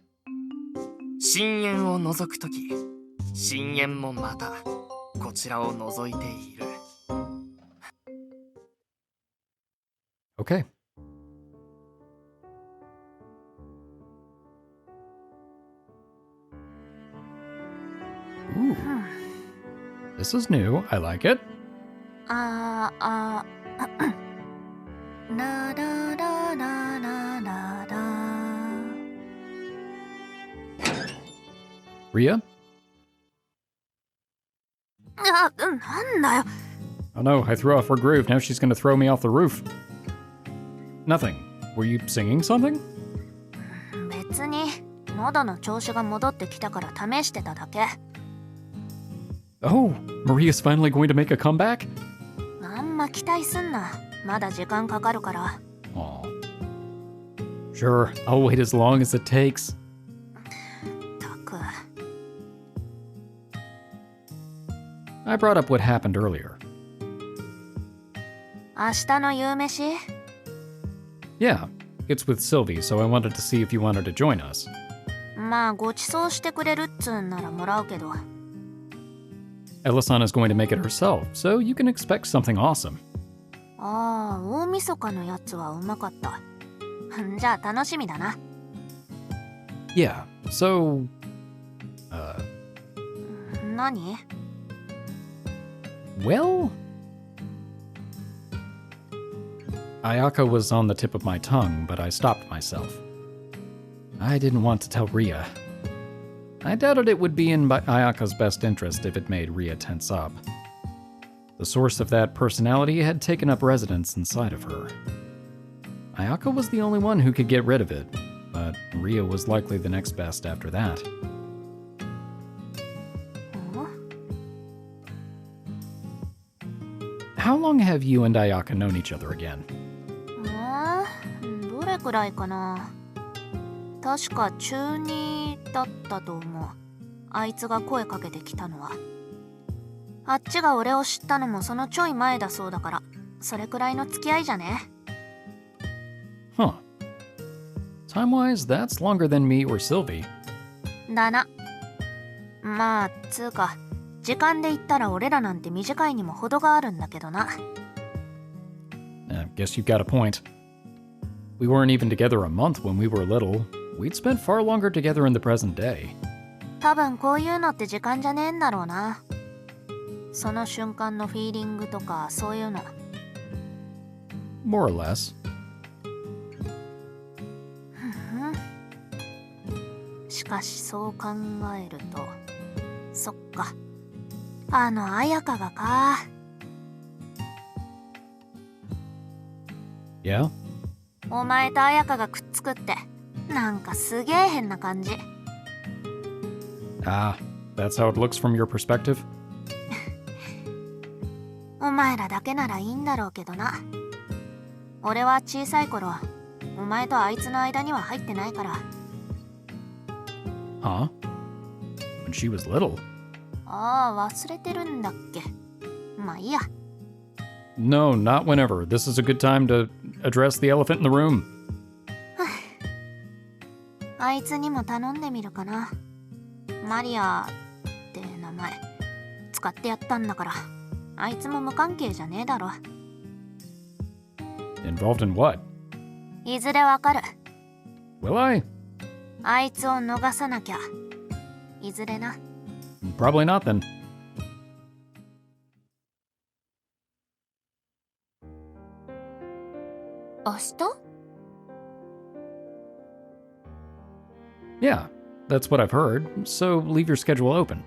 深淵を覗くとき、深淵もまたこちらを覗いている。 Okay. Ooh. This is new. I like it. ラララララララ。 Ria? なんだよ。 Oh no, I threw off her groove. Now she's gonna throw me off the roof. Nothing. Were you singing something? 別に喉の調子が戻ってきたから試してただけ。 Oh, Maria's finally going to make a comeback? あんま期待すんな。まだ時間かかるから。 Aw. Sure, I'll wait as long as it takes. たく。 I brought up what happened earlier. 明日の夕飯？ Yeah, it's with Sylvie, so I wanted to see if you wanted to join us. まあご馳走してくれるっつうんならもらうけど。 Ella-san is going to make it herself, so you can expect something awesome. ああ、大晦日のやつはうまかった。じゃあ楽しみだな。 Yeah, so... 何？ Well... Ayaka was on the tip of my tongue, but I stopped myself. I didn't want to tell Ria. I doubted it would be in Ayaka's best interest if it made Ria tense up. The source of that personality had taken up residence inside of her. Ayaka was the only one who could get rid of it, but Ria was likely the next best after that. How long have you and Ayaka known each other again? どれくらいかな。確か中2だったと思う。あいつが声かけてきたのは。あっちが俺を知ったのもそのちょい前だそうだから、それくらいの付き合いじゃね。Huh. Time-wise, that's longer than me or Sylvie. だな。まあ、つうか、時間で言ったら俺らなんて短いにも程があるんだけどな。I guess you've got a point. We weren't even together a month when we were little. We'd spent far longer together in the present day. 多分こういうのって時間じゃねえんだろうな。その瞬間のフィーリングとかそういうの。More or less. しかしそう考えると、そっか。あの綾香がか。Yeah? お前と綾香がくっつくって、なんかすげえ変な感じ。Ah, that's how it looks from your perspective? お前らだけならいいんだろうけどな。俺は小さい頃、お前とあいつの間には入ってないから。Huh? When she was little? ああ、忘れてるんだっけ。まあいいや。No, not whenever. This is a good time to address the elephant in the room. あいつにも頼んでみるかな。マリアって名前使ってやったんだから、あいつも無関係じゃねえだろ。Involved in what? いずれわかる。Will I? あいつを逃さなきゃ。いずれな。Probably not then. 明日？ Yeah, that's what I've heard. So leave your schedule open.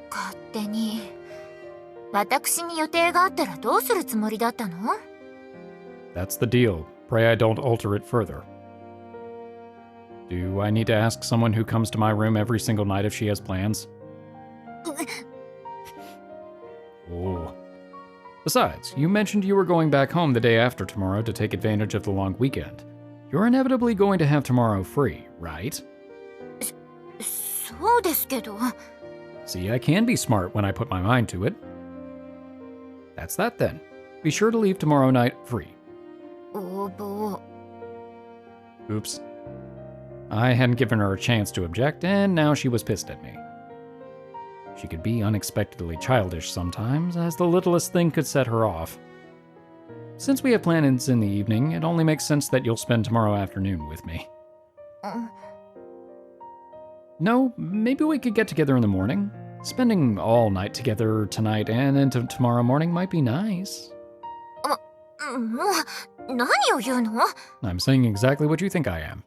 勝手に。私に予定があったらどうするつもりだったの？ That's the deal. Pray I don't alter it further. Do I need to ask someone who comes to my room every single night if she has plans? Oh. Besides, you mentioned you were going back home the day after tomorrow to take advantage of the long weekend. You're inevitably going to have tomorrow free, right? そうですけど。 See, I can be smart when I put my mind to it. That's that then. Be sure to leave tomorrow night free. 応募。 Oops. I hadn't given her a chance to object, and now she was pissed at me. She could be unexpectedly childish sometimes, as the littlest thing could set her off. Since we have plans in the evening, it only makes sense that you'll spend tomorrow afternoon with me. No, maybe we could get together in the morning. Spending all night together tonight and into tomorrow morning might be nice. もう、何を言うの？ I'm saying exactly what you think I am.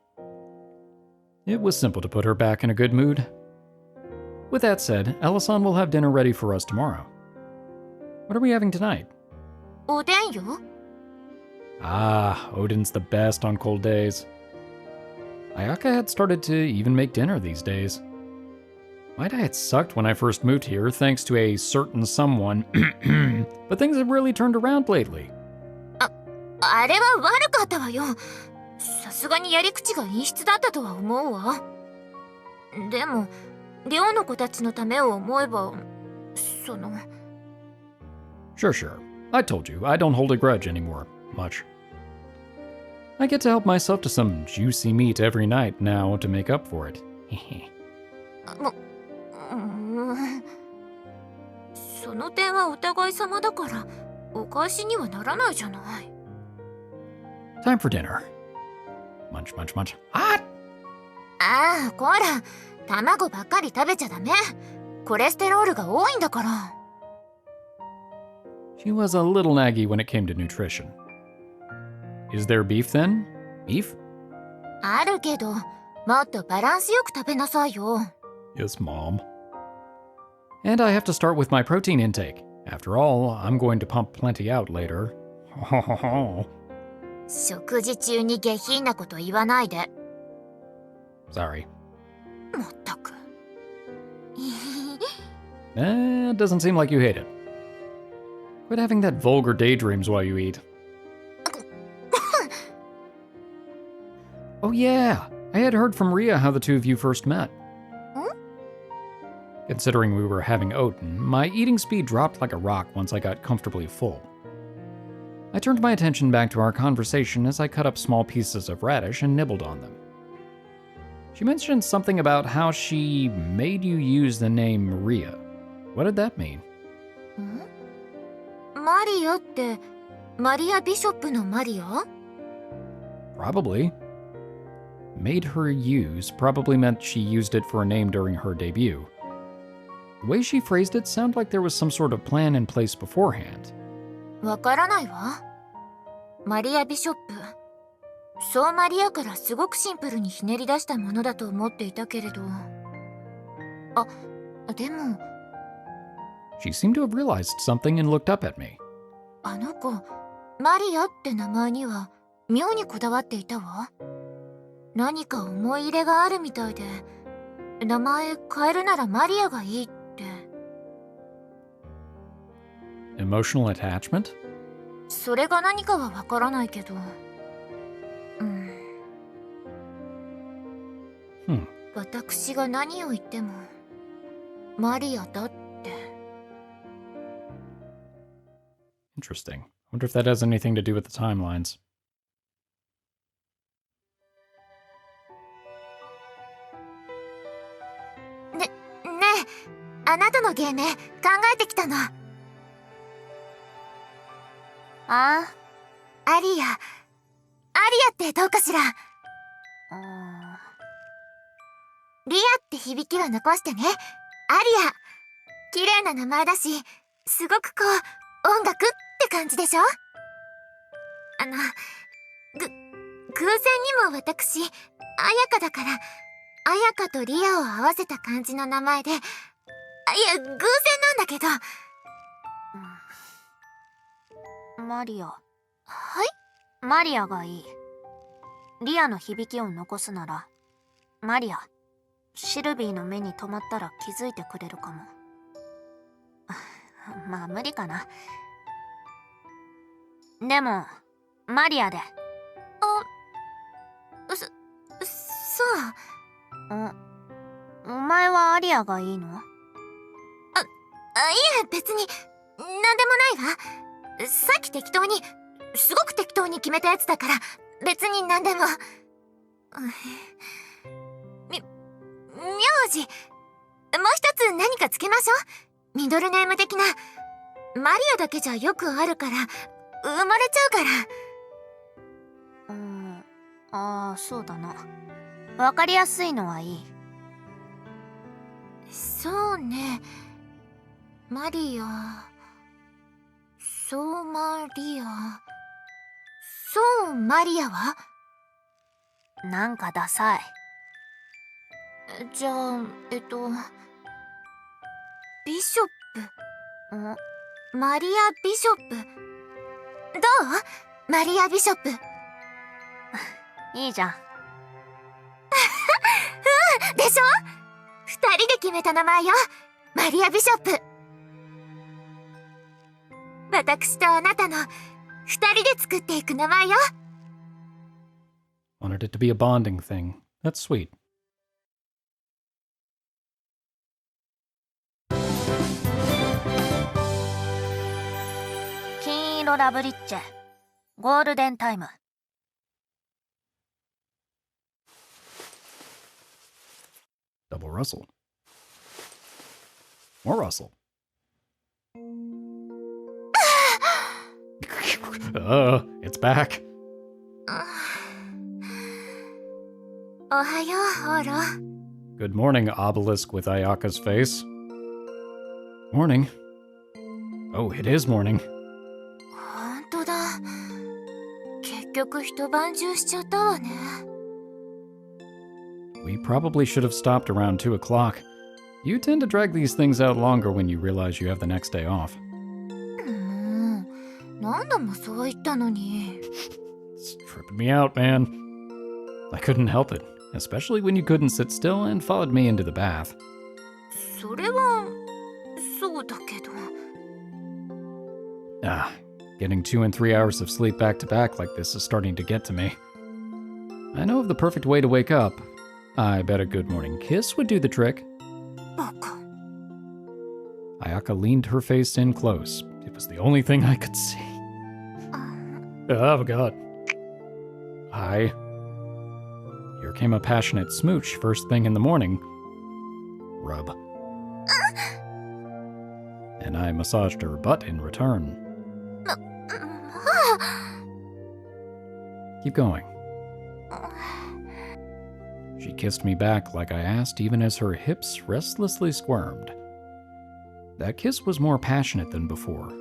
It was simple to put her back in a good mood. With that said, Ella-san will have dinner ready for us tomorrow. What are we having tonight? おでんよ。 Ah, Odin's the best on cold days. Ayaka had started to even make dinner these days. My diet sucked when I first moved here, thanks to a certain someone, but things have really turned around lately. あれは悪かったわよ。さすがにやり口が陰湿だったとは思うわ。でも、寮の子たちのためを思えば、その。 Sure. I told you, I don't hold a grudge anymore, much. I get to help myself to some juicy meat every night now to make up for it. その点はお互い様だから、お返しにはならないじゃない。 Time for dinner. Munch. Hot! ああ、こら、卵ばっかり食べちゃダメ。コレステロールが多いんだから。 She was a little naggy when it came to nutrition. Is there beef then? Beef? あるけど、もっとバランスよく食べなさいよ。 Yes, Mom. And I have to start with my protein intake. After all, I'm going to pump plenty out later. 食事中に下品なこと言わないで。 Sorry. まったく。It doesn't seem like you hate it. Quit having that vulgar daydreams while you eat. Oh yeah, I had heard from Ria how the two of you first met. Considering we were having oten, my eating speed dropped like a rock once I got comfortably full. I turned my attention back to our conversation as I cut up small pieces of radish and nibbled on them. She mentioned something about how she made you use the name Ria. What did that mean? マリアってマリア・ビショップのマリア？ Probably. Made her use probably meant she used it for a name during her debut. The way she phrased it sounded like there was some sort of plan in place beforehand. わからないわ。マリア・ビショップ。そうマリアからすごくシンプルにひねり出したものだと思っていたけれど。あ、でも。She seemed to have realized something and looked up at me. あの子、マリアって名前には妙にこだわっていたわ。何か思い入れがあるみたいで、名前変えるならマリアがいいって。Emotional attachment? それが何かはわからないけど。私が何を言っても、マリアだって。Interesting. Wonder if that has anything to do with the timelines. ねえ、あなたの芸名考えてきたの。アリアってどうかしら。リアって響きは残してね。アリア。綺麗な名前だし、すごくこう、音楽って感じでしょ？偶然にも私、彩香だから、彩香とリアを合わせた感じの名前で、いや、偶然なんだけど。マリア。はい？マリアがいい。リアの響きを残すなら、マリア。シルビーの目に留まったら気づいてくれるかも。まあ無理かな。でも、マリアで。そう。お前はアリアがいいの？いえ、別に、なんでもないわ。さっき適当に、すごく適当に決めたやつだから、別になんでも。名字、もう一つ何かつけましょう。ミドルネーム的な。マリアだけじゃよくあるから、生まれちゃうから。そうだな。わかりやすいのはいい。そうね。マリア。そうマリア。そうマリアは？なんかダサい。じゃあ、ビショップ。マリア・ビショップ。どう？マリア・ビショップ。いいじゃん。でしょ？二人で決めた名前よ。マリア・ビショップ。私とあなたの二人で作っていく名前よ。Wanted it to be a bonding thing. That's sweet. 金色ラブリッチェ。ゴールデンタイム。Double Russell. More Russell. It's back. おはよう、オーロ。 Good morning, obelisk with Ayaka's face. Morning. Oh, it is morning. ほんとだ。結局一晩中しちゃったわね。We probably should have stopped around 2 o'clock. You tend to drag these things out longer when you realize you have the next day off. 何度もそう言ったのに。It's tripping me out, man. I couldn't help it, especially when you couldn't sit still and followed me into the bath. それはそうだけど。 Getting 2 and 3 hours of sleep back to back like this is starting to get to me. I know of the perfect way to wake up. I bet a good morning kiss would do the trick. バカ。 Ayaka leaned her face in close. It was the only thing I could see. Oh, God. Hi. Here came a passionate smooch first thing in the morning. Rub. And I massaged her butt in return. Keep going. She kissed me back like I asked, even as her hips restlessly squirmed. That kiss was more passionate than before.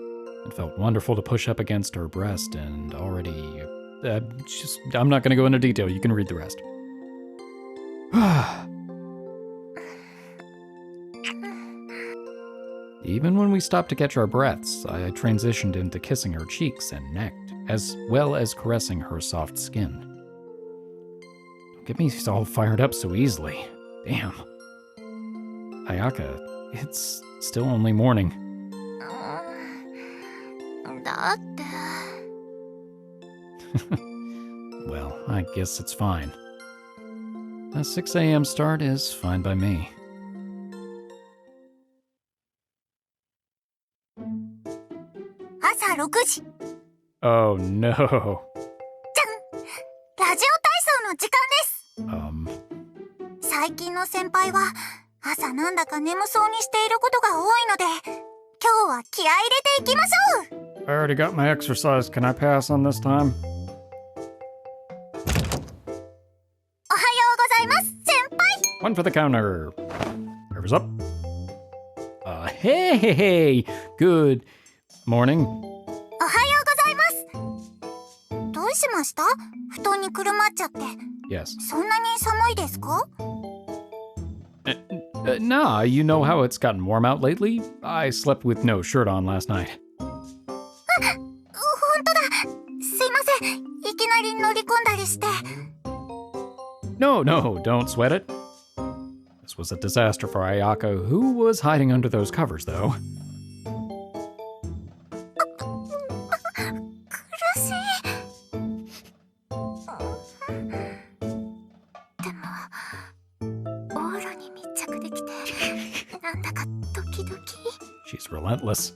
It felt wonderful to push up against her breast and already... I'm not going to go into detail. You can read the rest. Even when we stopped to catch our breaths, I transitioned into kissing her cheeks and neck, as well as caressing her soft skin. Don't get me all fired up so easily. Damn. Ayaka, it's still only morning. だって。 Well, I guess it's fine. A 6 a.m. start is fine by me. 朝6時。 Oh no. ラジオ体操の時間です。最近の先輩は朝なんだか眠そうにしていることが多いので、今日は気合い入れていきましょう。 I already got my exercise. Can I pass on this time? おはようございます、先輩。 One for the counter. Nerves up. Hey. Good morning. おはようございます。どうしました？布団にくるまっちゃって。 Yes. そんなに寒いですか？ Nah, you know how it's gotten warm out lately? I slept with no shirt on last night. 本当だ。すいません。いきなり乗り込んだりして。 No, don't sweat it. This was a disaster for Ayaka, who was hiding under those covers, though. 苦しい。でも、オーロに密着できて、なんだかドキドキ。 She's relentless.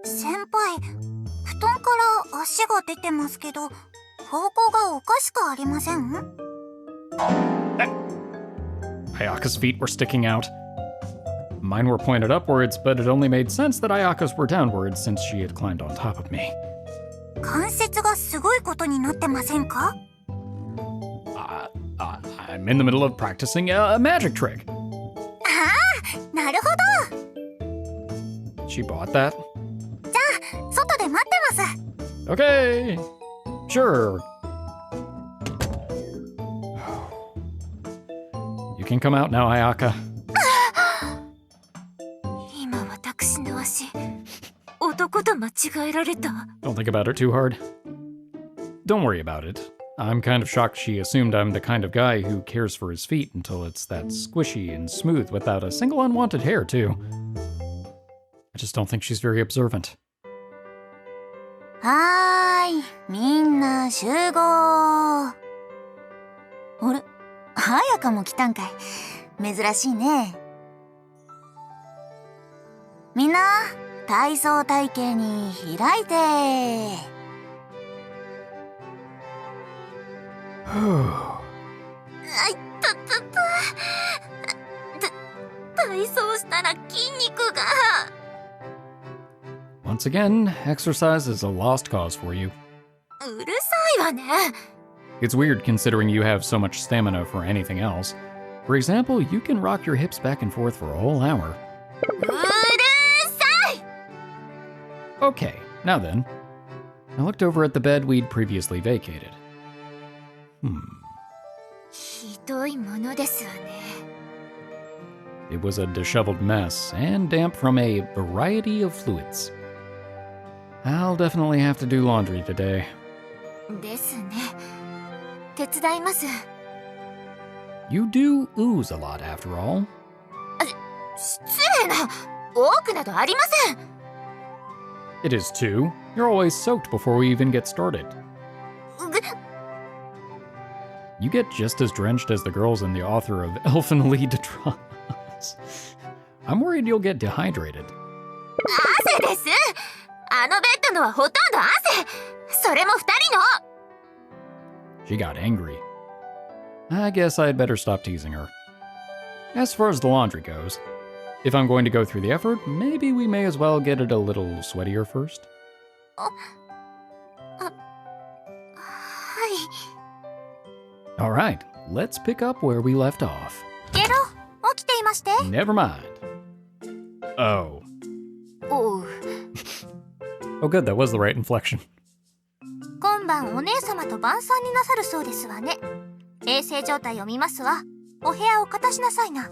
先輩、布団から足が出てますけど、方向がおかしくありません？ Ayaka's feet were sticking out. Mine were pointed upwards, but it only made sense that Ayaka's were downwards since she had climbed on top of me. 関節がすごいことになってませんか？ I'm in the middle of practicing a magic trick. なるほ She bought that? ど。外で待ってます。 Okay. Sure. You can come out now, Ayaka. 今私の足、男と間違えられた。 Don't think about it too hard. Don't worry about it. I'm kind of shocked she assumed I'm the kind of guy who cares for his feet until it's that squishy and smooth without a single unwanted hair, too. I just don't think she's very observant. はーい、みんな集合。あれ、早かも来たんかい。珍しいね。みんな、体操体型に開いて。体操したら筋肉が。 Once again, exercise is a lost cause for you. うるさいわね。 It's weird considering you have so much stamina for anything else. For example, you can rock your hips back and forth for a whole hour. うるさい。 Okay, now then. I looked over at the bed we'd previously vacated. ひどいものですわね。 It was a disheveled mess and damp from a variety of fluids. I'll definitely have to do laundry today. ですね。手伝います。 You do ooze a lot after all. 失礼な。多くなどありません。 It is too. You're always soaked before we even get started. You get just as drenched as the girls and the author of Elfin Lead Dramas. I'm worried you'll get dehydrated. 汗です。あのベッドのはほとんど汗。それも2人の。 She got angry. I guess I'd better stop teasing her. As far as the laundry goes, if I'm going to go through the effort, maybe we may as well get it a little sweatier first. はい。 Alright, let's pick up where we left off. ゲロ、起きていまして。 Never mind. Oh. おう。 Oh good, that was the right inflection. 今晩お姉様と晩餐になさるそうですわね。衛生状態を見ますわ。お部屋を片しなさいな。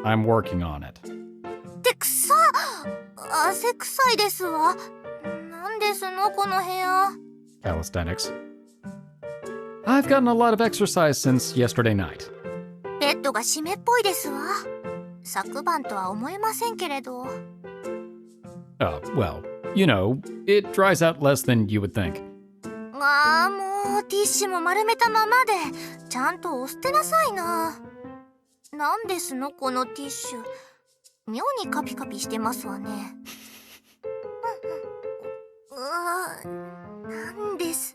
I'm working on it. ってくさ、汗臭いですわ。なんですのこの部屋。 Calisthenics. I've gotten a lot of exercise since yesterday night. ベッドが湿っぽいですわ。昨晩とは思えませんけれど。 Well, you know, it dries out less than you would think. ああ、もうティッシュも丸めたままでちゃんとお捨てなさいな。なんですのこのティッシュ。妙にカピカピしてますわね。なんです。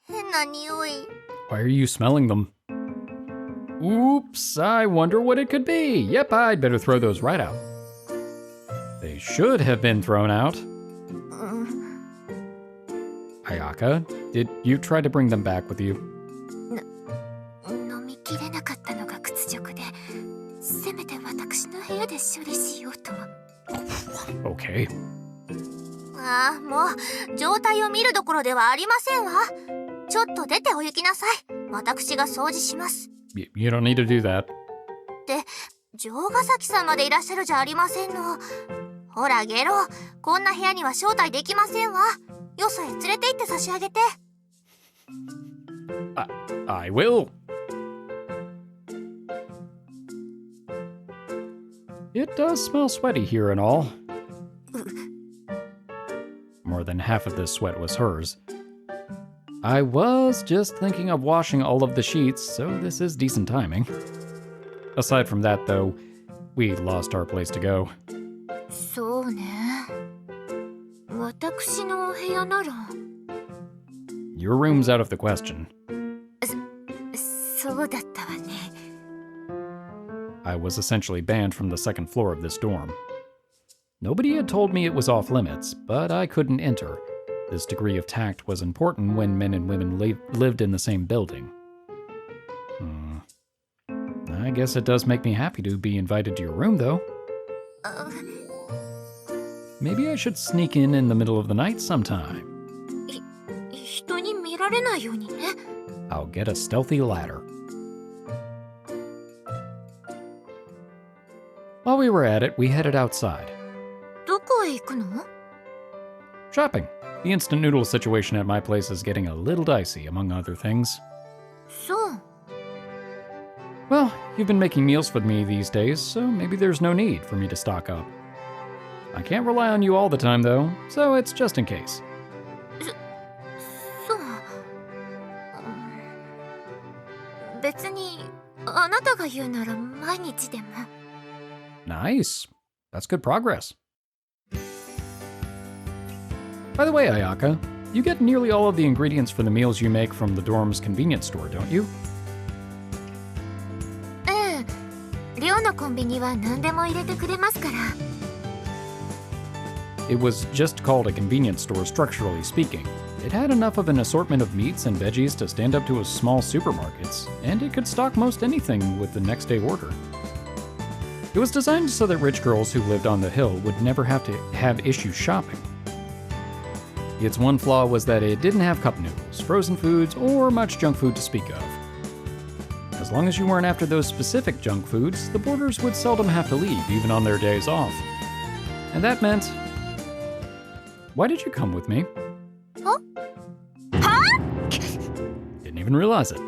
変な匂い。 Why are you smelling them? Oops, I wonder what it could be. Yep, I'd better throw those right out. They should have been thrown out. Ayaka, did you try to bring them back with you? 飲みきれなかったのが屈辱で、せめて私の部屋で処理しようと。 Okay. ああ、もう状態を見るどころではありませんわ。ちょっと出てお行きなさい。私が掃除します。 You don't need to do that. で、城ヶ崎さんまでいらっしゃるじゃありませんの。ほらゲロ、こんな部屋には招待できませんわ。よそへ連れて行って差し上げて。 I will. It does smell sweaty here and all. More than half of this sweat was hers. I was just thinking of washing all of the sheets, so this is decent timing. Aside from that, though, we lost our place to go. そうね。私のお部屋なら。 Your room's out of the question. そうだったわね。 I was essentially banned from the second floor of this dorm. Nobody had told me it was off limits, but I couldn't enter. This degree of tact was important when men and women lived in the same building. I guess it does make me happy to be invited to your room, though. Maybe I should sneak in the middle of the night sometime. 人に見られないようにね。 I'll get a stealthy ladder. While we were at it, we headed outside. どこへ行くの？ Shopping. The instant noodle situation at my place is getting a little dicey, among other things. そう。 Well, you've been making meals for me these days, so maybe there's no need for me to stock up. I can't rely on you all the time, though, so it's just in case. そう。別にあなたが言うなら毎日でも。 Nice. That's good progress. By the way, Ayaka, you get nearly all of the ingredients for the meals you make from the dorm's convenience store, don't you? 寮のコンビニは何でも入れてくれますから。 It was just called a convenience store structurally speaking. It had enough of an assortment of meats and veggies to stand up to a small supermarkets, and it could stock most anything with the next day order. It was designed so that rich girls who lived on the hill would never have to have issues shopping. Its one flaw was that it didn't have cup noodles, frozen foods, or much junk food to speak of. As long as you weren't after those specific junk foods, the boarders would seldom have to leave, even on their days off. And that meant Why did you come with me? Huh? Huh? Didn't even realize it.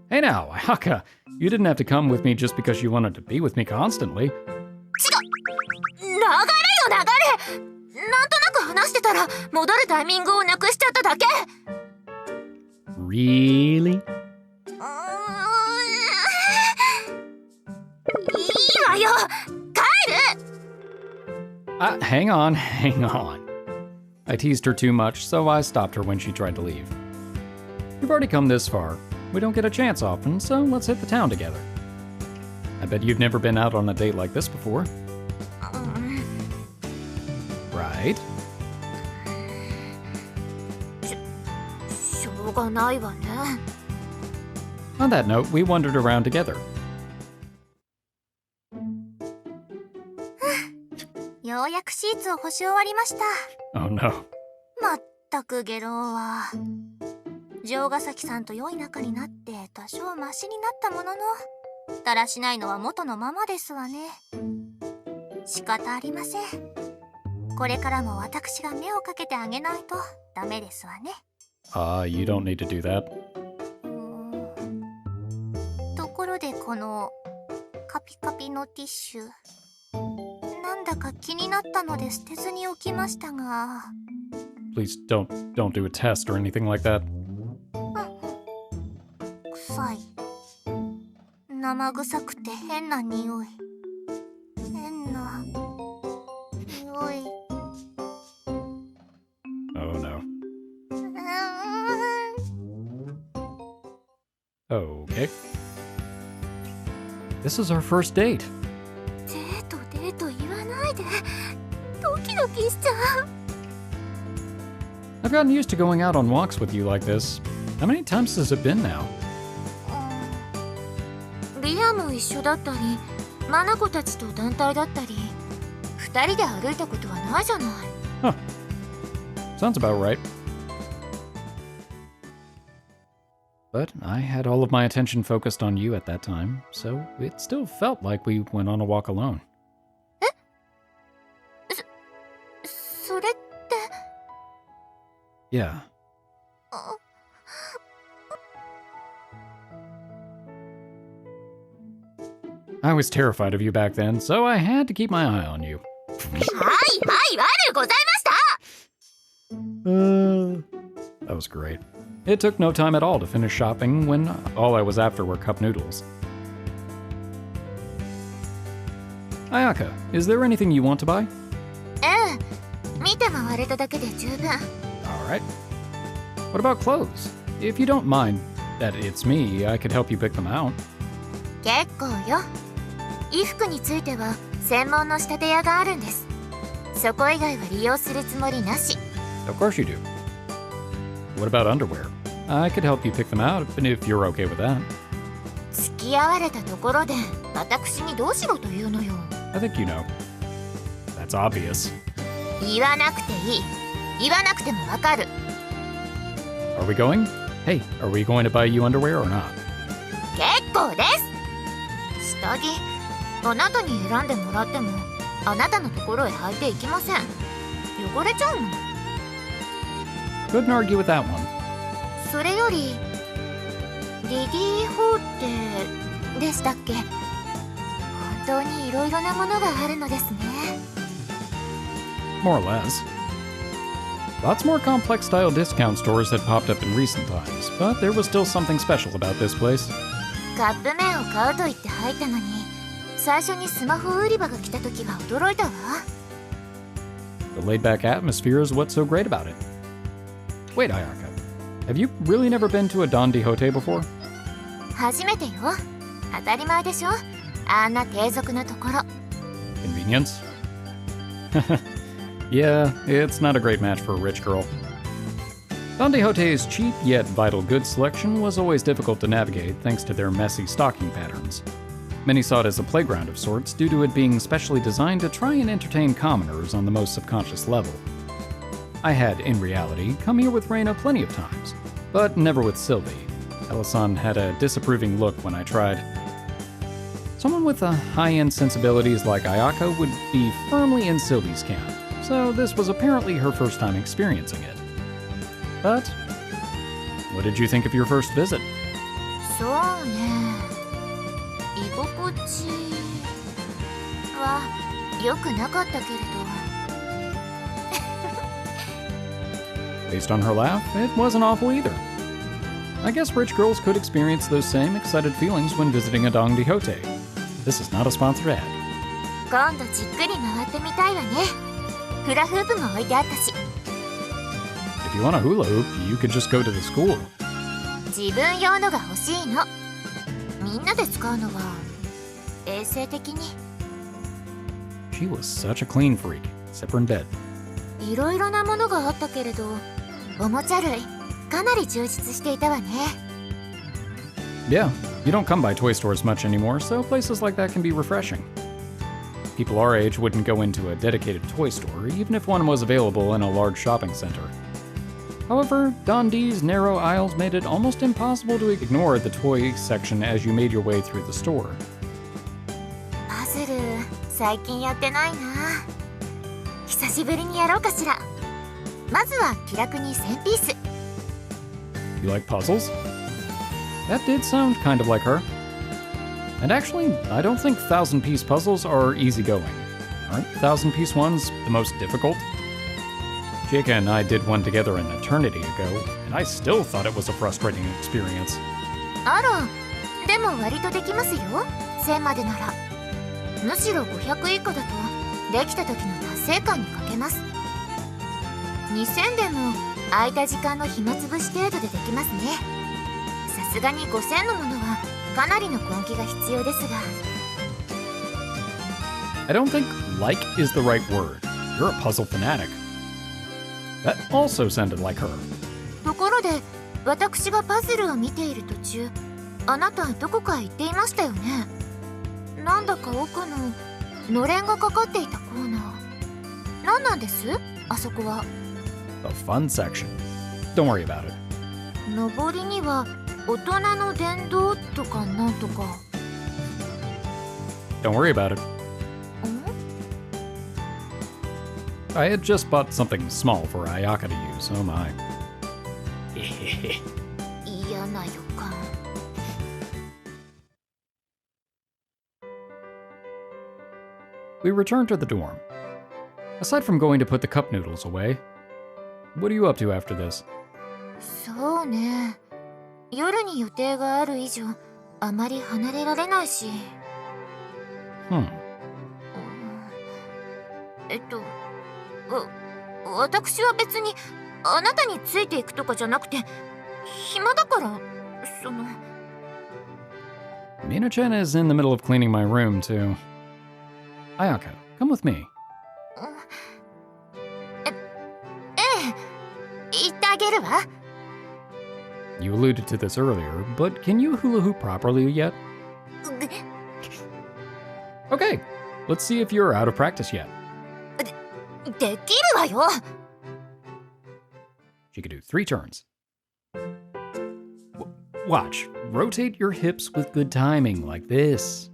Hey now, Ayaka, you didn't have to come with me just because you wanted to be with me constantly. 流れよ流れ。なんとなく話してたら戻るタイミングをなくしちゃっただけ。 Really? いいわよ。帰る。 Hang on. I teased her too much, so I stopped her when she tried to leave. We've already come this far. We don't get a chance often, so let's hit the town together. I bet you've never been out on a date like this before. Right? しょうがないわね。 On that note, we wandered around together. ようやくシーツを干し終わりました。 Oh no. まったくゲロは。城ヶ崎さんと良い仲になって多少マシになったものの、だらしないのは元のままですわね。仕方ありません。これからも私が目をかけてあげないとダメですわね。You don't need to do that. ところでこのカピカピのティッシュ、なんだか気になったので捨てずに置きましたが。 Please don't do a test or anything like that. 臭い。生臭くて変な匂い。変な匂い。 Oh no. Okay. This is our first date. デート言わないで。ドキドキしちゃう。 I've gotten used to going out on walks with you like this. How many times has it been now? リアも一緒だったり、マナコたちと団体だったり、二人で歩いたことはないじゃない。 Huh. Sounds about right. But I had all of my attention focused on you at that time, so it still felt like we went on a walk alone. それって。 Yeah. I was terrified of you back then, so I had to keep my eye on you. はいはい、悪ございました。 That was great. It took no time at all to finish shopping when all I was after were cup noodles. Ayaka, is there anything you want to buy? ええ、見て回れただけで十分。 Alright. What about clothes? If you don't mind that it's me, I could help you pick them out. 結構よ。衣服については専門の仕立て屋があるんです。そこ以外は利用するつもりなし。 Of course you do. What about underwear? I could help you pick them out if you're okay with that. 付き合われたところで私にどうしろというのよ。 I think you know. That's obvious. 言わなくていい。言わなくてもわかる。 Are we going? Hey, are we going to buy you underwear or not? 結構です。下着、あなたに選んでもらってもあなたのところへ履いていきません。汚れちゃうもん。 Couldn't argue with that one. それよりリディーホーってでしたっけ。本当にいろいろなものがあるのですね。 More or less. Lots more complex style discount stores had popped up in recent times, but there was still something special about this place. カップ麺を買うと言って入ったのに最初にスマホ売り場が来た時は驚いたわ。 The laid-back atmosphere is what's so great about it. Wait, Ayaka, have you really never been to a Don Quixote before? 初めてよ。当たり前でしょ。あんな低俗なところ。 Convenience? Yeah, it's not a great match for a rich girl. Don Quixote's cheap yet vital goods selection was always difficult to navigate thanks to their messy stocking patterns. Many saw it as a playground of sorts due to it being specially designed to try and entertain commoners on the most subconscious level. I had, in reality, come here with Reina plenty of times, but never with Sylvie. Ella-san had a disapproving look when I tried. Someone with high-end sensibilities like Ayaka would be firmly in Sylvie's camp, so this was apparently her first time experiencing it. But, what did you think of your first visit? そうね。居心地は良くなかったけれど。 Based on her laugh, it wasn't awful either. I guess rich girls could experience those same excited feelings when visiting a Dong Dihote. This is not a sponsored ad. 今度じっくり回ってみたいわね。フラフープも置いてあったし。 If you want a hula hoop, you could just go to the school. 自分用のが欲しいの。みんなで使うのは衛生的に。 She was such a clean freak, except for in bed. いろいろなものがあったけれど、おもちゃ類かなり充実していたわね。 Yeah, you don't come by toy stores much anymore, so places like that can be refreshing. People our age wouldn't go into a dedicated toy store, even if one was available in a large shopping center. However, Dondi's narrow aisles made it almost impossible to ignore the toy section as you made your way through the store. パズル最近やってないな。久しぶりにやろうかしら。まずは気楽に1000ピース。 You like puzzles? That did sound kind of like her. And actually, I don't think 1,000-piece puzzles are easygoing. Aren't 1,000-piece ones the most difficult? Jaka and I did one together an eternity ago, and I still thought it was a frustrating experience. あら、でも割とできますよ。1000までなら。むしろ500以下だとできた時の達成感に欠けます。2000でも空いた時間の暇つぶし程度でできますね。さすがに5000のものはかなりの根気が必要ですが。 I don't think like is the right word. You're a puzzle fanatic. That also sounded like her. ところで、私がパズルを見ている途中、あなたどこか行っていましたよね。なんだか奥ののれんがかかっていたコーナー。何なんです？あそこは。 The fun section. Don't worry about it. 上りには大人の電動とかなんとか。 Don't worry about it. ん？ I had just bought something small for Ayaka to use, oh my. 嫌な予感。 We returned to the dorm. Aside from going to put the cup noodles away, what are you up to after this? そうね。夜に予定がある以上、あまり離れられないし。私は別にあなたについていくとかじゃなくて、暇だから、Mina-chan is in the middle of cleaning my room, too. Ayaka, come with me. 言ってあげるわ。 You alluded to this earlier, but can you hula hoop properly yet? Okay, let's see if you're out of practice yet. できるわよ。 She could do 3 turns. Watch. Rotate your hips with good timing, like this.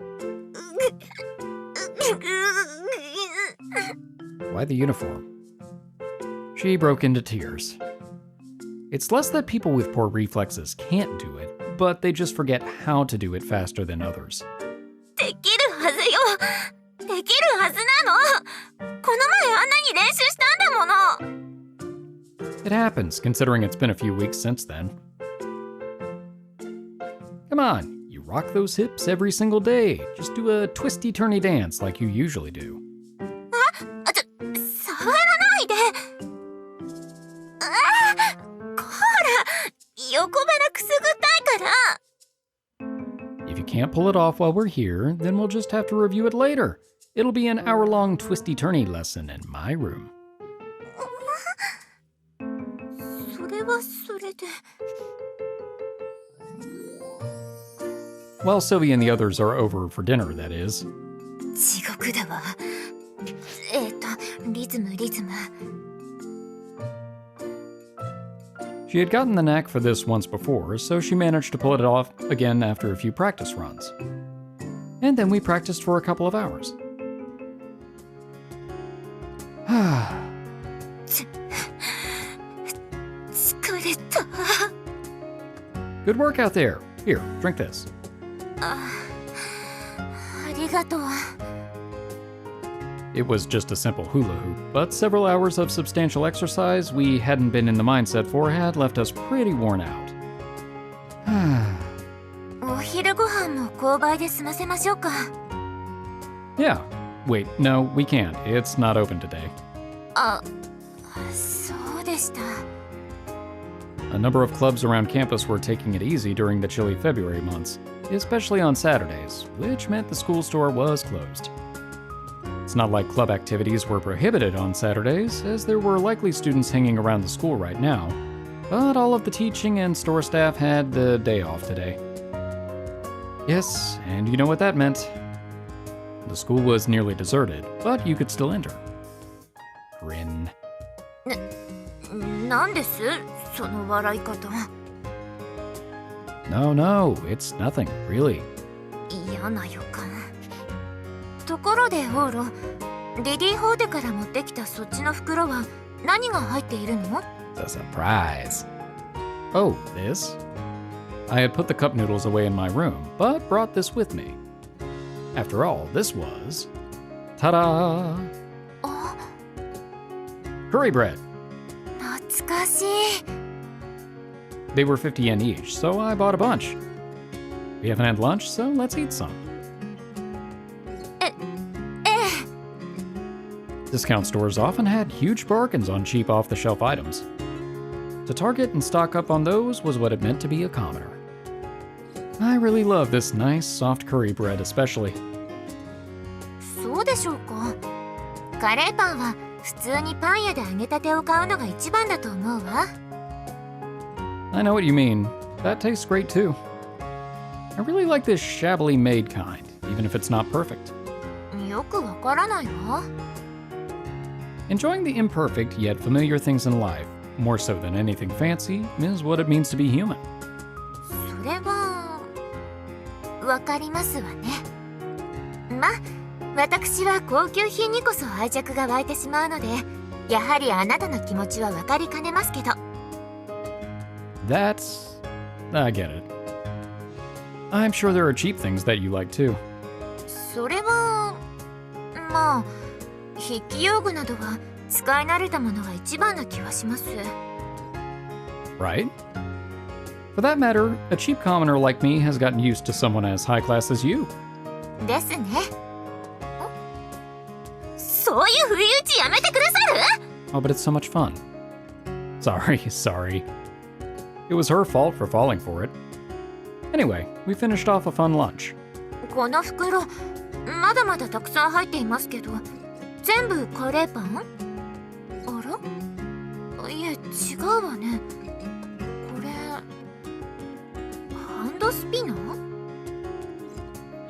Why the uniform? She broke into tears. It's less that people with poor reflexes can't do it, but they just forget how to do it faster than others. できるはずよ。できるはずなの。この前あんなに練習したんだもの。 It happens, considering it's been a few weeks since then. Come on, you rock those hips every single day. Just do a twisty-turny dance like you usually do. 触らないで。こら、横腹くすぐったいから。 If you can't pull it off while we're here, then we'll just have to review it later. It'll be an hour-long twisty-turny lesson in my room. それはそれで。 While Sylvie and the others are over for dinner, that is. 地獄だわ。リズム。 She had gotten the knack for this once before, so she managed to pull it off again after a few practice runs. And then we practiced for a couple of hours. 疲れた。 Good work out there. Here, drink this. ありがとう。 It was just a simple hula hoop, but several hours of substantial exercise we hadn't been in the mindset for had left us pretty worn out. お昼ご飯も購買で済ませましょうか。 Yeah. Wait, no, we can't. It's not open today. あ、そうでした。 A number of clubs around campus were taking it easy during the chilly February months, especially on Saturdays, which meant the school store was closed. It's not like club activities were prohibited on Saturdays, as there were likely students hanging around the school right now, but all of the teaching and store staff had the day off today. Yes, and you know what that meant. The school was nearly deserted, but you could still enter. Grin. なんですその笑い方。 No, no, it's nothing, really. 嫌な予感。ところでオーロ、レディーホーデから持ってきたそっちの袋は何が入っているの？ The surprise. Oh, this? I had put the cup noodles away in my room, but brought this with me. After all, this was... Ta-da! あ、 Curry bread. 懐かしい。 They were 50 yen each, so I bought a bunch. We haven't had lunch, so let's eat some. ええ。 Discount stores often had huge bargains on cheap off-the-shelf items. To target and stock up on those was what it meant to be a commoner. I really love this nice, soft curry bread especially. そうでしょうか。カレーパンは普通にパン屋で揚げたてを買うのが一番だと思うわ。 I know what you mean. That tastes great too. I really like this shabbily made kind, even if it's not perfect. よくわからないわ。 Enjoying the imperfect yet familiar things in life, more so than anything fancy, is what it means to be human. それはわかりますわね。ま、私は高級品にこそ愛着が湧いてしまうので、やはりあなたの気持ちはわかりかねますけど。 That's... I get it. I'm sure there are cheap things that you like too. それはまあ筆記用具などは使い慣れたものが一番な気はします。 Right? For that matter, a cheap commoner like me has gotten used to someone as high class as you. ですね。そういう不意打ちやめてくださる？ Oh, but it's so much fun. Sorry, sorry. It was her fault for falling for it. Anyway, we finished off a fun lunch. この袋まだまだたくさん入っていますけど、全部カレーパン？あら？いえ、違うわね。これハンドスピナー？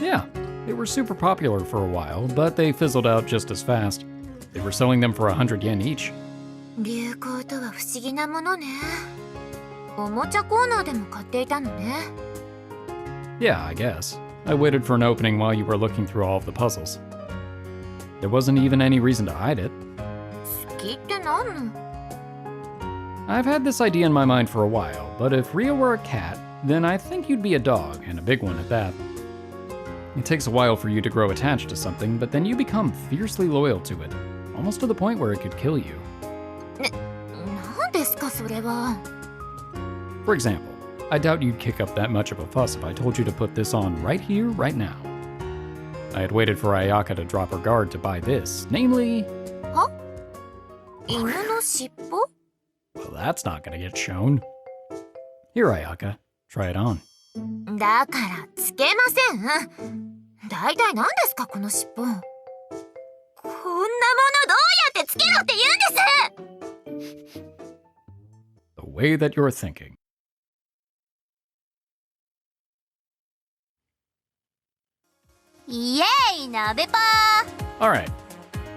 Yeah, they were super popular for a while, but they fizzled out just as fast. They were selling them for 100 yen each. 流行とは不思議なものね。おもちゃコーナーでも買っていたのね。 Yeah, I guess. I waited for an opening while you were looking through all of the puzzles. There wasn't even any reason to hide it. 好きって何の？ I've had this idea in my mind for a while, but if Ria were a cat, then I think you'd be a dog, and a big one at that. It takes a while for you to grow attached to something, but then you become fiercely loyal to it, almost to the point where it could kill you. 何ですかそれは。 For example, I doubt you'd kick up that much of a fuss if I told you to put this on right here, right now. I had waited for Ayaka to drop her guard to buy this, namely... は？犬の尻尾？ Well, that's not gonna get shown. Here, Ayaka, try it on. だからつけません。だいたい何ですかこの尻尾。こんなものどうやってつけろって言うんです！ The way that you're thinking. Yay, 鍋パー! Alright,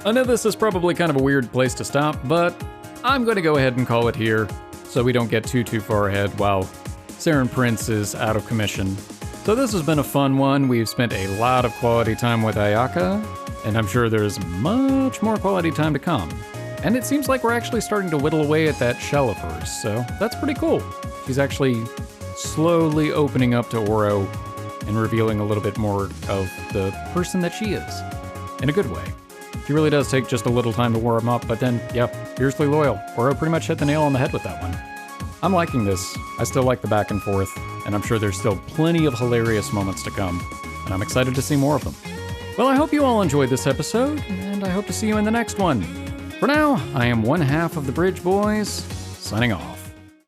I know this is probably kind of a weird place to stop, but I'm going to go ahead and call it here so we don't get too far ahead while Saren Prince is out of commission. So this has been a fun one. We've spent a lot of quality time with Ayaka, and I'm sure there's much more quality time to come. And it seems like we're actually starting to whittle away at that shell of hers, so that's pretty cool. She's actually slowly opening up to Ouro and revealing a little bit more of the person that she is, in a good way. She really does take just a little time to warm up, but then, yep, fiercely loyal. Ouro pretty much hit the nail on the head with that one. I'm liking this. I still like the back and forth, and I'm sure there's still plenty of hilarious moments to come, and I'm excited to see more of them. Well, I hope you all enjoyed this episode, and I hope to see you in the next one. For now, I am one half of the Bridge Boys, signing off.